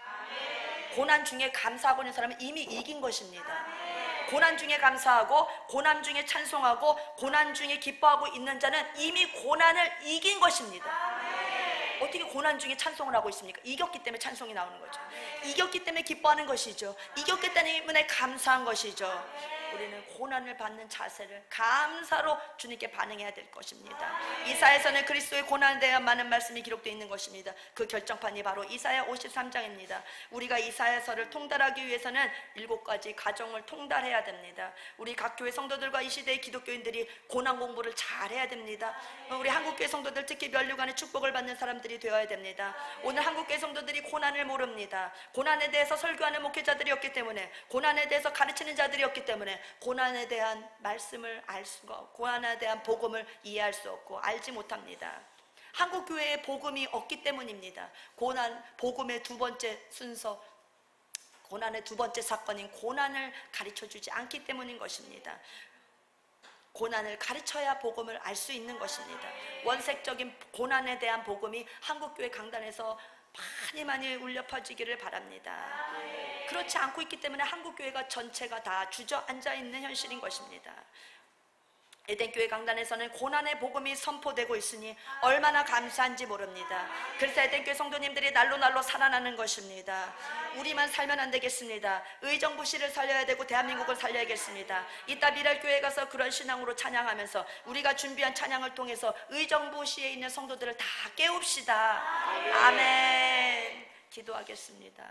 고난 중에 감사하고 있는 사람은 이미 이긴 것입니다. 고난 중에 감사하고 고난 중에 찬송하고 고난 중에 기뻐하고 있는 자는 이미 고난을 이긴 것입니다. 어떻게 고난 중에 찬송을 하고 있습니까? 이겼기 때문에 찬송이 나오는 거죠. 이겼기 때문에 기뻐하는 것이죠. 이겼기 때문에 감사한 것이죠. 우리는 고난을 받는 자세를 감사로 주님께 반응해야 될 것입니다. 이사야서는 그리스도의 고난에 대한 많은 말씀이 기록되어 있는 것입니다. 그 결정판이 바로 이사야 53장입니다. 우리가 이사야서를 통달하기 위해서는 7가지 과정을 통달해야 됩니다. 우리 각 교회 성도들과 이 시대의 기독교인들이 고난 공부를 잘해야 됩니다. 우리 한국교회 성도들 특히 면류관의 축복을 받는 사람들이 되어야 됩니다. 오늘 한국교회 성도들이 고난을 모릅니다. 고난에 대해서 설교하는 목회자들이 없기 때문에, 고난에 대해서 가르치는 자들이 없기 때문에 고난에 대한 말씀을 알 수가 없고 고난에 대한 복음을 이해할 수 없고 알지 못합니다. 한국교회에 복음이 없기 때문입니다. 복음의 두 번째 순서, 고난의 두 번째 사건인 고난을 가르쳐주지 않기 때문인 것입니다. 고난을 가르쳐야 복음을 알 수 있는 것입니다. 원색적인 고난에 대한 복음이 한국교회 강단에서 많이 울려 퍼지기를 바랍니다. 그렇지 않고 있기 때문에 한국교회가 전체가 다 주저앉아 있는 현실인 것입니다. 에덴교회 강단에서는 고난의 복음이 선포되고 있으니 얼마나 감사한지 모릅니다. 그래서 에덴교회 성도님들이 날로 살아나는 것입니다. 우리만 살면 안 되겠습니다. 의정부시를 살려야 되고 대한민국을 살려야겠습니다. 이따 미랄교회 가서 그런 신앙으로 찬양하면서 우리가 준비한 찬양을 통해서 의정부시에 있는 성도들을 다 깨웁시다. 아멘. 기도하겠습니다.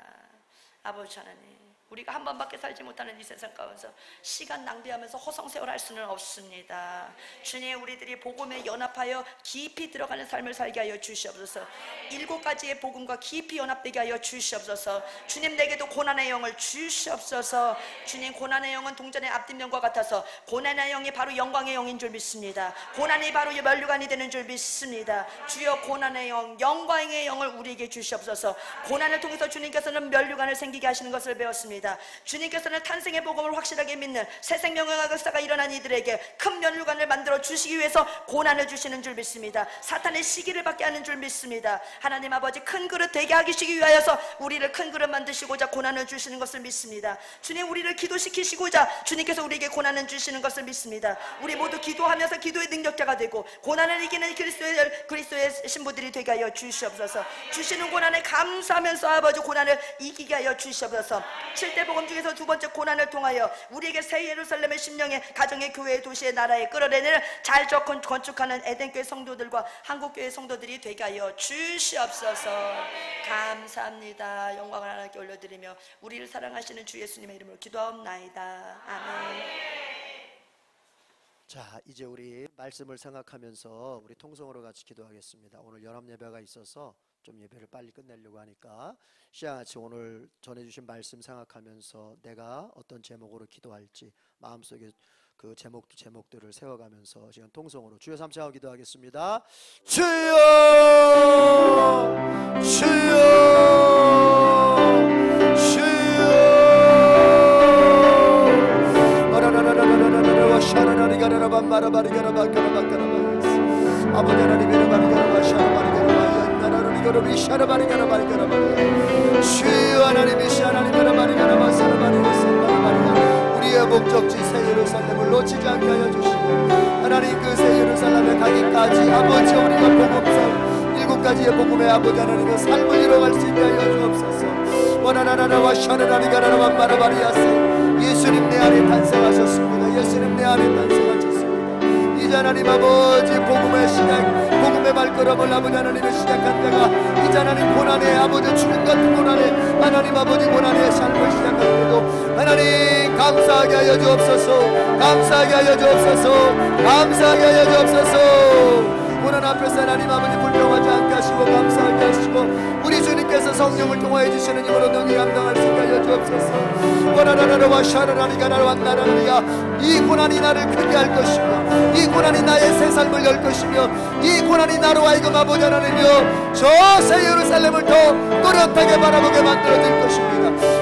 아버지 하나님, 우리가 한 번밖에 살지 못하는 이 세상 가운데서 시간 낭비하면서 허송세월할 수는 없습니다. 주님, 우리들이 복음에 연합하여 깊이 들어가는 삶을 살게 하여 주시옵소서. 7가지의 복음과 깊이 연합되게 하여 주시옵소서. 주님, 내게도 고난의 영을 주시옵소서. 주님, 고난의 영은 동전의 앞뒷면과 같아서 고난의 영이 바로 영광의 영인 줄 믿습니다. 고난이 바로 면류관이 되는 줄 믿습니다. 주여, 고난의 영, 영광의 영을 우리에게 주시옵소서. 고난을 통해서 주님께서는 면류관을 생기게 하시는 것을 배웠습니다. 주님께서는 탄생의 복음을 확실하게 믿는 새 생명의 역사가 일어난 이들에게 큰 면류관을 만들어 주시기 위해서 고난을 주시는 줄 믿습니다. 사탄의 시기를 받게 하는 줄 믿습니다. 하나님 아버지, 큰 그릇 되게 하시기 위하여서 우리를 큰 그릇 만드시고자 고난을 주시는 것을 믿습니다. 주님, 우리를 기도시키시고자 주님께서 우리에게 고난을 주시는 것을 믿습니다. 우리 모두 기도하면서 기도의 능력자가 되고 고난을 이기는 그리스도의 신부들이 되게 하여 주시옵소서. 주시는 고난에 감사하면서 아버지 고난을 이기게 하여 주시옵소서. 7대 복음 중에서 2번째 고난을 통하여 우리에게 새 예루살렘의 심령의 가정의 교회의 도시의 나라에 끌어내는 잘 건축하는 에덴교회 성도들과 한국교회 성도들이 되게 하여 주시옵소서. 감사합니다. 영광을 하나님께 올려드리며 우리를 사랑하시는 주 예수님의 이름으로 기도하옵나이다. 아멘. 자, 이제 우리 말씀을 생각하면서 우리 통성으로 같이 기도하겠습니다. 오늘 연합 예배가 있어서 좀 예배를 빨리 끝내려고 하니까 시장같이 오늘 전해주신 말씀 생각하면서 내가 어떤 제목으로 기도할지 마음속에 그 제목들을 세워가면서 지금 통성으로 주여 삼창하고 기도하겠습니다. 주여, 주여, 주여. 아버지 하나님의 주여 하나님이 우리의 목적지 새 예루살렘을 놓치지 않게 하여 주시고 하나님 그 새 예루살렘에 가기까지 아버지 우리가 복음성 7가지의 복음의 아버지 하나님의 삶을 이뤄갈 수 있게 하여 주옵소서. 원하나나와 샤나나리가라만 마라바리아세 예수님 내 안에 탄생하셨습니다. 예수님 내 안에 탄생하셨습니다. 이제 하나님 아버지 복음의 시작 복음의 발걸음을 아버지 하나님의 시작한 때가 이제 하나님 고난의 아버지 주님 같은 고난의 하나님 아버지 고난의 삶을 시작할 때도 하나님 감사하게 하여 주옵소서. 감사하게 하여 주옵소서. 감사하게 하여 주옵소서. 고난 앞에서 하나님 아버지 불평하지 않게 하시고 감사하게 하시고 우리 주님께서 성령을 통하여 주시는 힘으로 능히 감당할 수 있게 하여 주옵소서. 원하나라와 샤라라리가 왔나라리야 이 고난이 나를 크게 할 것이며 이 고난이 나의 새 삶을 열 것이며 이 고난이 나로 하여금 아버지 하나님이여 저 새 예루살렘을 더 또렷하게 바라보게 만들어줄 것입니다.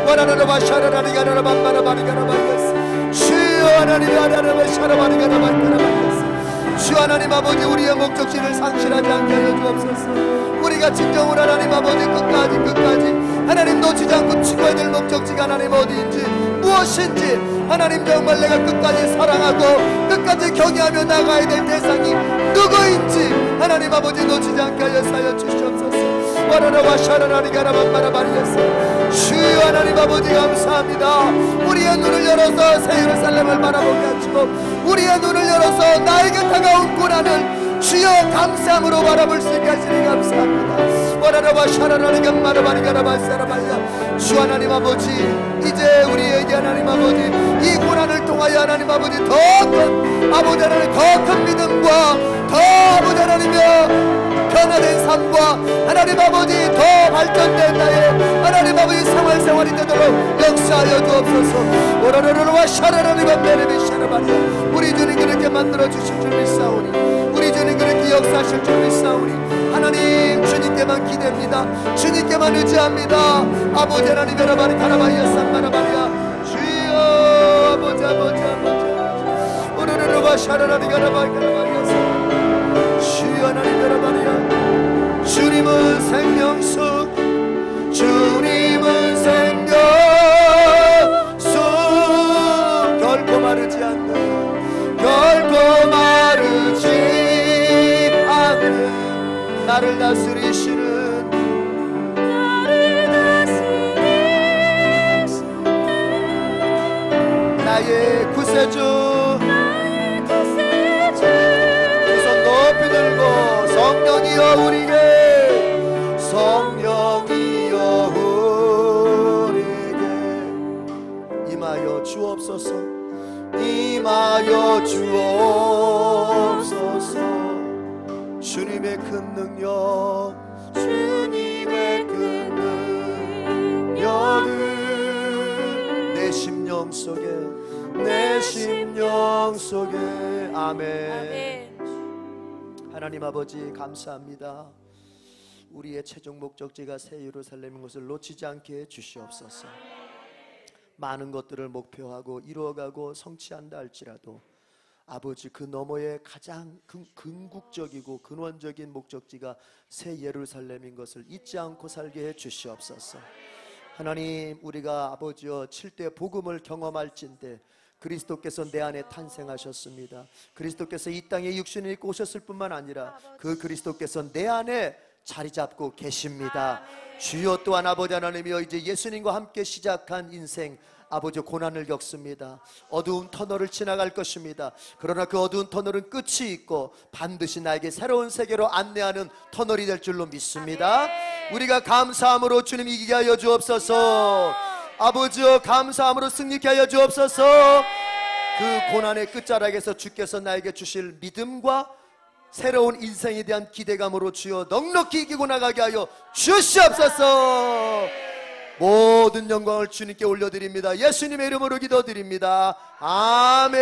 원하나라와 샤라라리가 나라바라바리가 주여 하나님 하나님의 샤라바리가 나바리가 주 하나님 아버지 우리의 목적지를 상실하지 않게 하여 주옵소서. 우리가 진정으로 하나님 아버지 끝까지 하나님 놓치지 않고 추구해야 될 목적지가 하나님 어디인지 무엇인지 하나님 정말 내가 끝까지 사랑하고 끝까지 경외하며 나가야 될 대상이 누구인지 하나님 아버지 놓치지 않게 하여 사여 주시옵소서. 와라라와 샤라라리가라만 바라바리였어. 주여 하나님 아버지 감사합니다. 우리의 눈을 열어서 새 예루살렘을 바라보게 하시고 우리의 눈을 열어서 나에게 다가온 고난을 주여 감사함으로 바라볼 수 있게 하시니 감사합니다. 와라라와 샤라라리가 마라바리가라만 사라바리야 주 하나님 아버지 이제 우리에게 하나님 아버지 이 고난을 통하여 하나님 아버지 더 큰 아버지 하나님 더 큰 믿음과 더 아버지 하나님이여 변화된 삶과 하나님 아버지 더 발전된 나의 하나님 아버지 생활이 되도록 역사하여 주옵소서. 오라라라와 샤라라리가 메레비 샤라바리야 우리 주님 그렇게 만들어주실 줄 믿사오니 우리 주님 그렇게 역사하실 줄 믿사오니 하나님 주님께만 기대합니다. 주님께만 의지합니다. 아버지 하나님 여러분이 가라바이야 쌍가라바리야 주여 아버지 오라라라와 샤라라리 가라바이야 주여 하나님 여러분이야 주님은 생명수 주님은 생명수 결코 마르지 않는 결코 마르지 않는 나를 다스리시는 나의 구세주 높이 들고 성령이여 우리에게 성령이여 우리에게 주옵소서. 임하여 주옵소서. 주님의 큰 능력, 주님의 큰 능력을 내 심령 속에, 내 심령 속에. 아멘. 하나님 아버지 감사합니다. 우리의 최종 목적지가 새 예루살렘인 것을 놓치지 않게 해주시옵소서. 많은 것들을 목표하고 이루어가고 성취한다 할지라도 아버지 그 너머에 가장 궁극적이고 근원적인 목적지가 새 예루살렘인 것을 잊지 않고 살게 해주시옵소서. 하나님, 우리가 아버지여 7대 복음을 경험할진대 그리스도께서 내 안에 탄생하셨습니다. 그리스도께서 이 땅에 육신을 입고 오셨을 뿐만 아니라 그 그리스도께서 내 안에 자리 잡고 계십니다. 주여, 또한 아버지 하나님이여 이제 예수님과 함께 시작한 인생 아버지 고난을 겪습니다. 어두운 터널을 지나갈 것입니다. 그러나 그 어두운 터널은 끝이 있고 반드시 나에게 새로운 세계로 안내하는 터널이 될 줄로 믿습니다. 우리가 감사함으로 주님 이기게 하여 주옵소서. 아버지여 감사함으로 승리케 하여 주옵소서. 그 고난의 끝자락에서 주께서 나에게 주실 믿음과 새로운 인생에 대한 기대감으로 주여 넉넉히 이기고 나가게 하여 주시옵소서. 모든 영광을 주님께 올려드립니다. 예수님의 이름으로 기도드립니다. 아멘.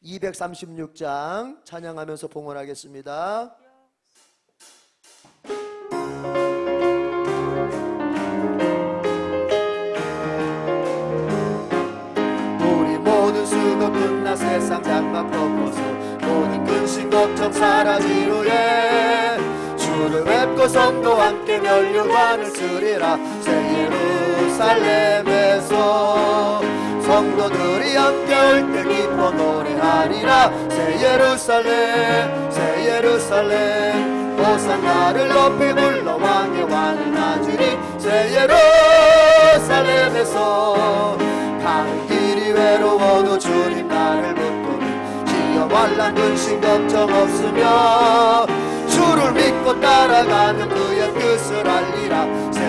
236장 찬양하면서 봉헌하겠습니다. 우리 모든 수고 끝나 세상 장막 덮어서 모든 근심 걱정 사라진 후에 주를 뵙고 성도와 함께 멸류관을 쓰리라. 새 예루살렘에서 성도들이 함께 올 때 기뻐 노래하리라. 새 예루살렘 새 예루살렘 호산나를 높이 불러 왕의 왕을 맞으리. 새 예루살렘에서 가는 길이 외로워도 주님 나를 붙드니 시험 환난 근심 걱정 없으며 주를 믿고 따라가는 그의 뜻을 알리라. 새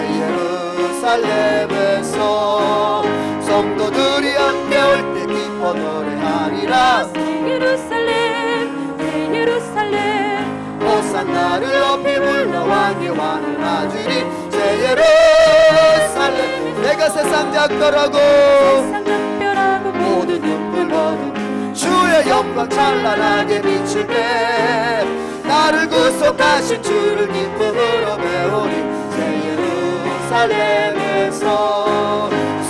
예루살렘에서 성도들이 함께 올 때 기뻐 노래하리라. 새 예루살렘 새 예루살렘 호산나를 높이 불러 왕의 왕을 맞으리. 새 예루살렘 내가 세상 작더라고 세상 작별하고 모든 눈물 거두고 주의 영광 찬란하게 비칠 때 나를 구속하신 주를 기쁨으로 배우리. 새 예루살렘에서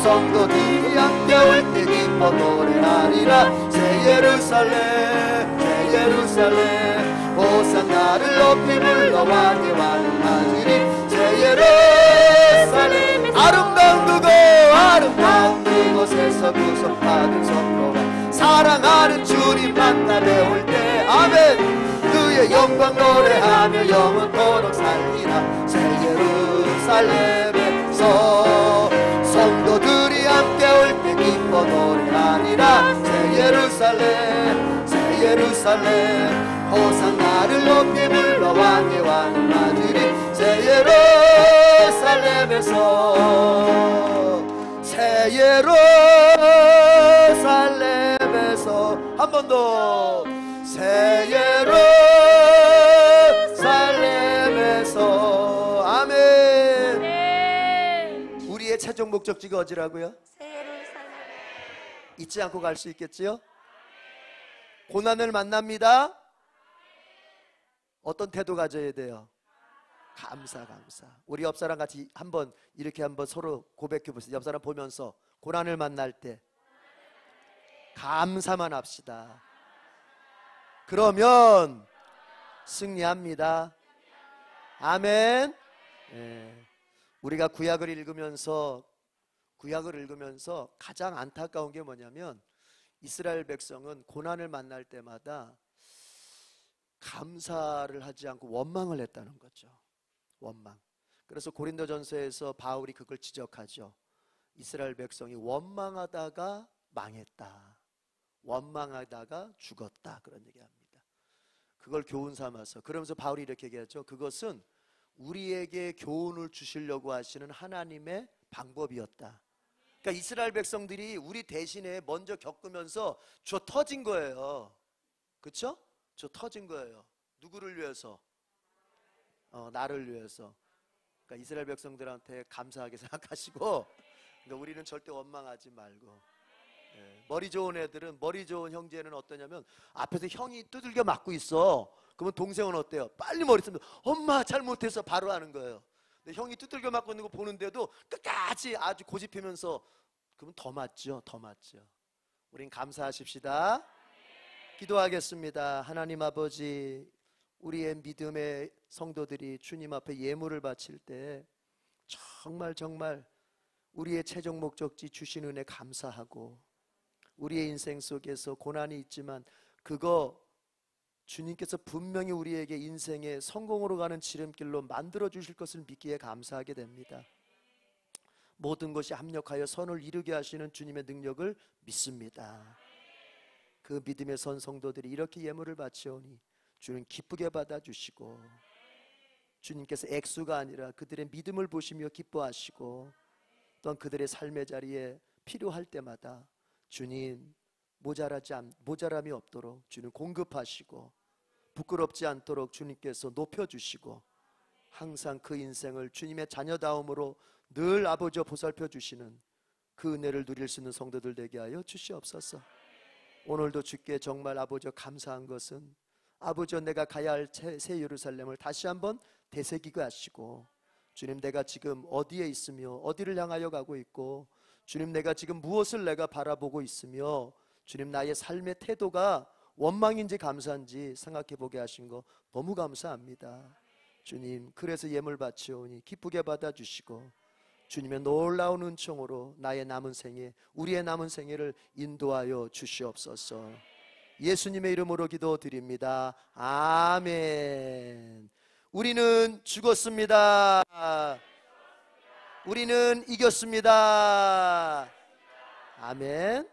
성도들이 함께 올 때 기뻐 노래하리라. 새 예루살렘 새 예루살렘 호산나를 높이 불러 왕의 왕을 맞으리. 새 예루살렘 아름다운 그곳에서 구속받은 성도가 사랑하는 주님 만나 배울 때 아멘 그의 영광 노래하며 영원토록 살리라. 새 예루살렘에서 성도들이 함께 올 때 기뻐 노래하리라. 새 예루살렘 호산나를 높이 불러 왕의 왕을 맞으리. 새 예루살렘에서 새 예루살렘에서 한 번 더 새 예루살렘에서 아멘. 우리의 최종 목적지가 어디라고요? 새 예루살렘 잊지 않고 갈 수 있겠지요? 고난을 만납니다. 어떤 태도 가져야 돼요? 감사. 우리 옆 사람 같이 한번 이렇게 한번 서로 고백해 보세요. 옆 사람 보면서 고난을 만날 때 감사만 합시다. 그러면 승리합니다. 아멘. 우리가 구약을 읽으면서 가장 안타까운 게 뭐냐면 이스라엘 백성은 고난을 만날 때마다 감사를 하지 않고 원망을 했다는 거죠. 원망. 그래서 고린도전서에서 바울이 그걸 지적하죠. 이스라엘 백성이 원망하다가 망했다. 원망하다가 죽었다. 그런 얘기합니다. 그걸 교훈 삼아서 그러면서 바울이 이렇게 얘기하죠. 그것은 우리에게 교훈을 주시려고 하시는 하나님의 방법이었다. 그러니까 이스라엘 백성들이 우리 대신에 먼저 겪으면서 저 터진 거예요. 그렇죠? 저 터진 거예요. 누구를 위해서? 나를 위해서. 그러니까 이스라엘 백성들한테 감사하게 생각하시고, 그러니까 우리는 절대 원망하지 말고. 머리 좋은 애들은, 머리 좋은 형제는 어떠냐면 앞에서 형이 두들겨 맞고 있어. 그러면 동생은 어때요? 빨리 머리 쓰면 엄마 잘못해서 바로 하는 거예요. 근데 형이 두들겨 맞고 있는 거 보는데도 끝까지 아주 고집하면서, 그러면 더 맞죠. 더 맞죠. 우린 감사하십시다. 기도하겠습니다. 하나님 아버지, 우리의 믿음의 성도들이 주님 앞에 예물을 바칠 때 정말 우리의 최종 목적지 주신 은혜 감사하고, 우리의 인생 속에서 고난이 있지만 그거 주님께서 분명히 우리에게 인생의 성공으로 가는 지름길로 만들어 주실 것을 믿기에 감사하게 됩니다. 모든 것이 합력하여 선을 이루게 하시는 주님의 능력을 믿습니다. 그 믿음의 선 성도들이 이렇게 예물을 바치오니 주님 기쁘게 받아주시고, 주님께서 액수가 아니라 그들의 믿음을 보시며 기뻐하시고, 또한 그들의 삶의 자리에 필요할 때마다 주님 모자람이 없도록 주님 공급하시고, 부끄럽지 않도록 주님께서 높여주시고, 항상 그 인생을 주님의 자녀다움으로 늘 아버지와 보살펴 주시는 그 은혜를 누릴 수 있는 성도들 되게 하여 주시옵소서. 오늘도 주께 정말 아버지와 감사한 것은, 아버지와 내가 가야 할 새 예루살렘을 다시 한번 되새기게 하시고, 주님 내가 지금 어디에 있으며 어디를 향하여 가고 있고, 주님 내가 지금 무엇을 내가 바라보고 있으며, 주님 나의 삶의 태도가 원망인지 감사인지 생각해 보게 하신 거 너무 감사합니다. 주님, 그래서 예물 바치오니 기쁘게 받아주시고, 주님의 놀라운 은총으로 나의 남은 생애, 우리의 남은 생애를 인도하여 주시옵소서. 예수님의 이름으로 기도드립니다. 아멘. 우리는 죽었습니다. 우리는 이겼습니다. 아멘.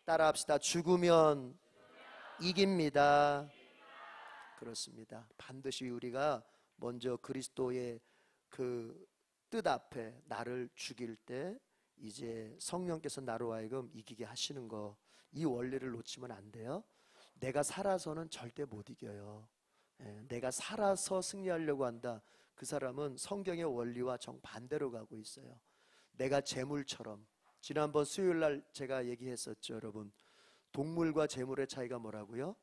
따라합시다. 죽으면 이깁니다. 그렇습니다. 반드시 우리가 먼저 그리스도의 그 뜻 앞에 나를 죽일 때 이제 성령께서 나로 하여금 이기게 하시는 거, 이 원리를 놓치면 안 돼요. 내가 살아서는 절대 못 이겨요. 내가 살아서 승리하려고 한다. 그 사람은 성경의 원리와 정반대로 가고 있어요. 내가 재물처럼, 지난번 수요일날 제가 얘기했었죠. 여러분, 동물과 재물의 차이가 뭐라고요?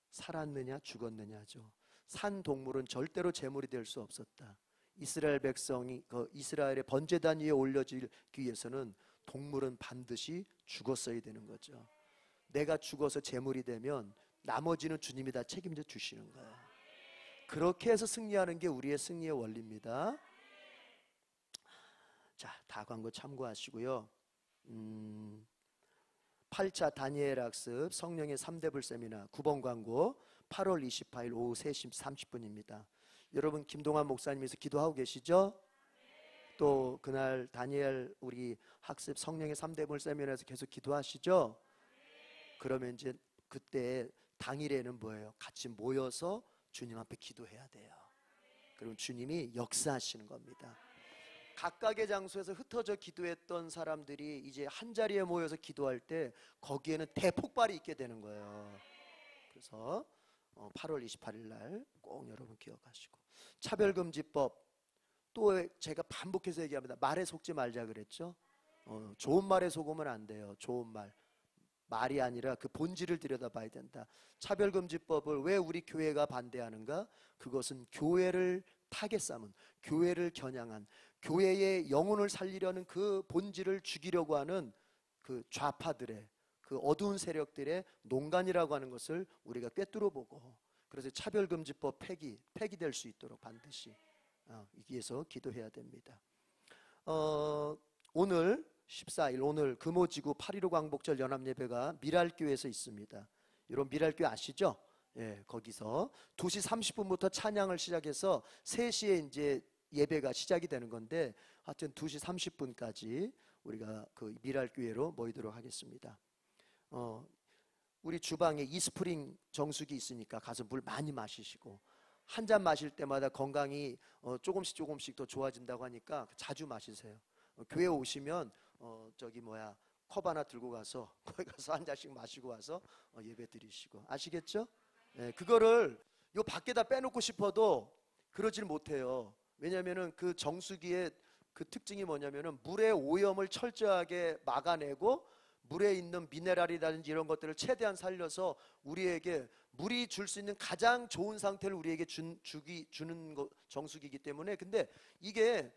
살았느냐 죽었느냐죠. 산 동물은 절대로 재물이 될 수 없었다. 이스라엘 백성이 이스라엘의 번제단 위에 올려지기 위해서는 동물은 반드시 죽었어야 되는 거죠. 내가 죽어서 재물이 되면 나머지는 주님이 다 책임져 주시는 거예요. 그렇게 해서 승리하는 게 우리의 승리의 원리입니다. 자, 다 광고 참고하시고요. 8차 다니엘 학습 성령의 3대불 세미나 9번 광고 8월 28일 오후 3시 30분입니다. 여러분 김동환 목사님께서 기도하고 계시죠? 또 그날 다니엘 우리 학습 성령의 3대불 세미나에서 계속 기도하시죠? 그러면 이제 그때 당일에는 뭐예요? 같이 모여서 주님 앞에 기도해야 돼요. 그럼 주님이 역사하시는 겁니다. 각각의 장소에서 흩어져 기도했던 사람들이 이제 한 자리에 모여서 기도할 때 거기에는 대폭발이 있게 되는 거예요. 그래서 8월 28일 날 꼭 여러분 기억하시고, 차별금지법 또 제가 반복해서 얘기합니다. 말에 속지 말자 그랬죠. 좋은 말에 속으면 안 돼요. 좋은 말이 아니라 그 본질을 들여다봐야 된다. 차별금지법을 왜 우리 교회가 반대하는가? 그것은 교회를 타겟 삼은, 교회를 겨냥한, 교회의 영혼을 살리려는 그 본질을 죽이려고 하는 그 좌파들의, 그 어두운 세력들의 농간이라고 하는 것을 우리가 꿰뚫어 보고, 그래서 차별금지법 폐기될 수 있도록 반드시 위해서 기도해야 됩니다. 오늘 14일 오늘 금오지구 8.15 광복절 연합예배가 미랄교회에서 있습니다. 여러분 미랄교회 아시죠? 예, 거기서 2시 30분부터 찬양을 시작해서 3시에 이제 예배가 시작이 되는 건데, 하여튼 2시 30분까지 우리가 그 미랄교회로 모이도록 하겠습니다. 우리 주방에 이스프링 정수기 있으니까 가서 물 많이 마시시고, 한 잔 마실 때마다 건강이 조금씩 더 좋아진다고 하니까 자주 마시세요. 교회 오시면 컵 하나 들고 가서 거기 가서 한 잔씩 마시고 와서 예배 드리시고, 아시겠죠? 예, 그거를 요 밖에다 빼놓고 싶어도 그러질 못해요. 왜냐하면은 그 정수기의 그 특징이 뭐냐면은 물의 오염을 철저하게 막아내고 물에 있는 미네랄이라든지 이런 것들을 최대한 살려서 우리에게 물이 줄 수 있는 가장 좋은 상태를 우리에게 주는 정수기이기 때문에. 근데 이게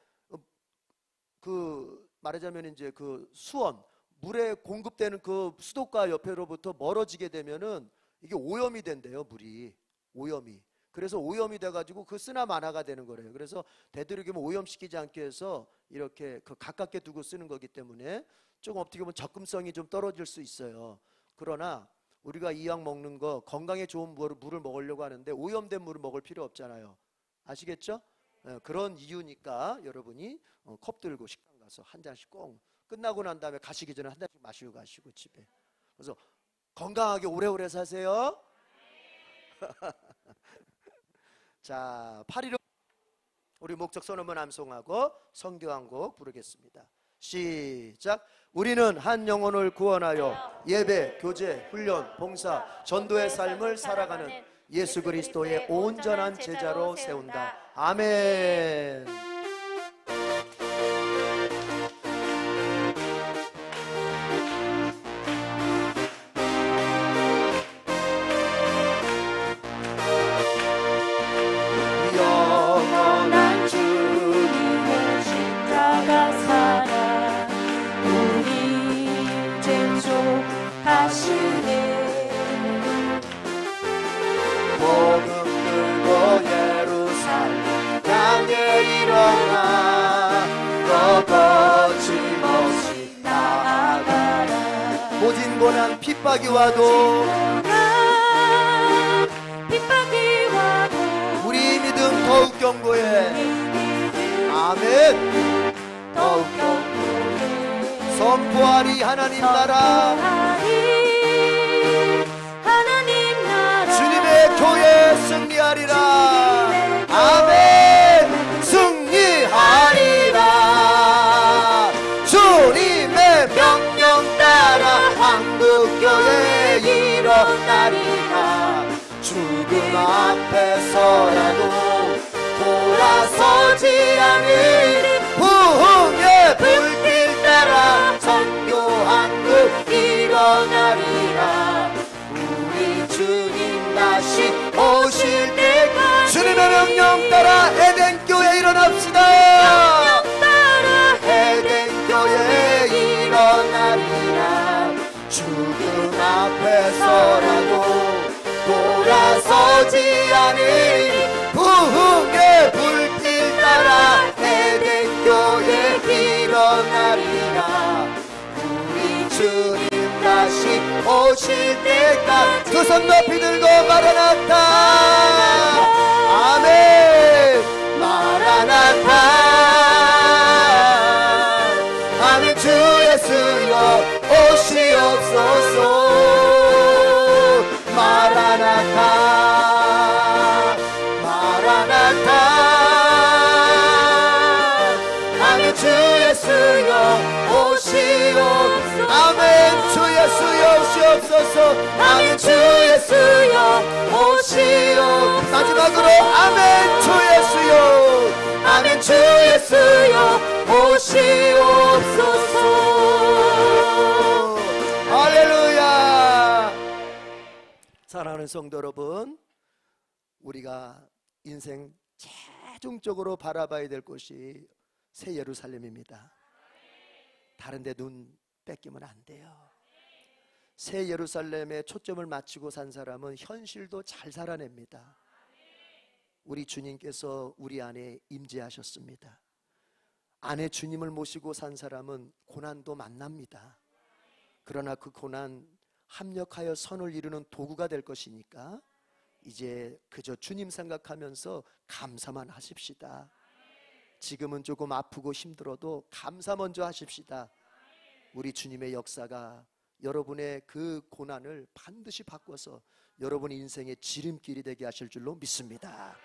그 말하자면 이제 그 수원 물에 공급되는 그 수도가 옆에로부터 멀어지게 되면은 이게 오염이 된대요. 물이 오염이. 그래서 오염이 돼가지고 그 쓰나 마나가 되는 거래요. 그래서 되도록이면 오염시키지 않게 해서 이렇게 그 가깝게 두고 쓰는 거기 때문에 조금 어떻게 보면 접근성이 좀 떨어질 수 있어요. 그러나 우리가 이왕 먹는 거 건강에 좋은 물을 먹으려고 하는데 오염된 물을 먹을 필요 없잖아요. 아시겠죠? 그런 이유니까 여러분이 컵 들고 식당 가서 한 잔씩 꼭 끝나고 난 다음에 가시기 전에 한 잔씩 마시고 가시고 집에. 그래서 건강하게 오래오래 사세요. 자, 8.15 우리 목적 선언문 암송하고 성경 한 곡 부르겠습니다. 시작. 우리는 한 영혼을 구원하여 예배, 교제, 훈련, 봉사, 전도의 삶을 살아가는 예수 그리스도의 온전한 제자로 세운다. 아멘. 영원한 주님의 십자가 사랑 우리 제촉하시네. 복음 들고 예루살렘 향해 일어나 더 거침없이 나아가라. 모진 고난 핍박이 와도 핍박이 와도 우리 믿음 더욱 견고해. 아멘. 더욱 견고해. 선포하리 하나님 나라, 하나님 나라 주님의 교회 승리하리라. 아멘. 승리하리라. 주님의 명령 따라 한국교회 일어나리라. 죽음 앞에서라도 돌아서지 않으리. 부흥의 불길 따라 선교 한국 일어나리라. 우리 주님 다시 오실 때까지 주님의 명령 따라 에덴교회 일어납시다. 에덴교회 일어나리라. 죽음 앞에서라도 돌아서지 않으리. 부흥의 불길 따라 에덴교회 일어나리라. 우리 주님 다시 오실 때까지 두 손 높이 들고 마라나타. 아멘. 마라나타. 아멘. 주 예수여 오시옵소서. 마라나타. 마라나타. 아멘. 주 예수여 오시옵소서. 아멘. 주 예수여 오시옵소서. 아멘. 주 예수여 오시옵소서. 마지막으로 아멘. 주 예수여. 아멘. 주 예수여 오시옵소서. 할렐루야. 사랑하는 성도 여러분, 우리가 인생 최종적으로 바라봐야 될 곳이 새 예루살렘입니다. 다른 데 눈 뺏기면 안 돼요. 새 예루살렘에 초점을 맞추고 산 사람은 현실도 잘 살아냅니다. 우리 주님께서 우리 안에 임재하셨습니다. 안에 주님을 모시고 산 사람은 고난도 만납니다. 그러나 그 고난 합력하여 선을 이루는 도구가 될 것이니까 이제 그저 주님 생각하면서 감사만 하십시다. 지금은 조금 아프고 힘들어도 감사 먼저 하십시다. 우리 주님의 역사가 여러분의 그 고난을 반드시 바꿔서 여러분 인생의 지름길이 되게 하실 줄로 믿습니다.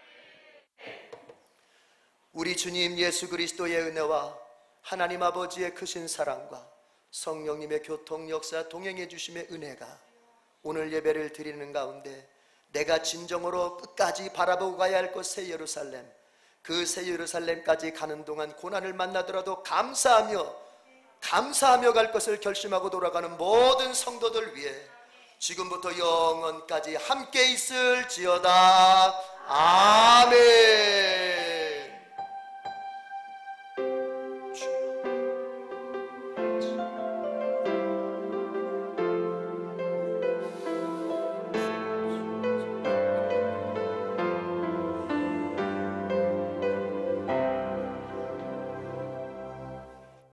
우리 주님 예수 그리스도의 은혜와 하나님 아버지의 크신 사랑과 성령님의 교통 역사 동행해 주심의 은혜가 오늘 예배를 드리는 가운데 내가 진정으로 끝까지 바라보고 가야 할 곳 새 예루살렘, 그 새 예루살렘까지 가는 동안 고난을 만나더라도 감사하며 갈 것을 결심하고 돌아가는 모든 성도들 위해 지금부터 영원까지 함께 있을지어다. 아멘.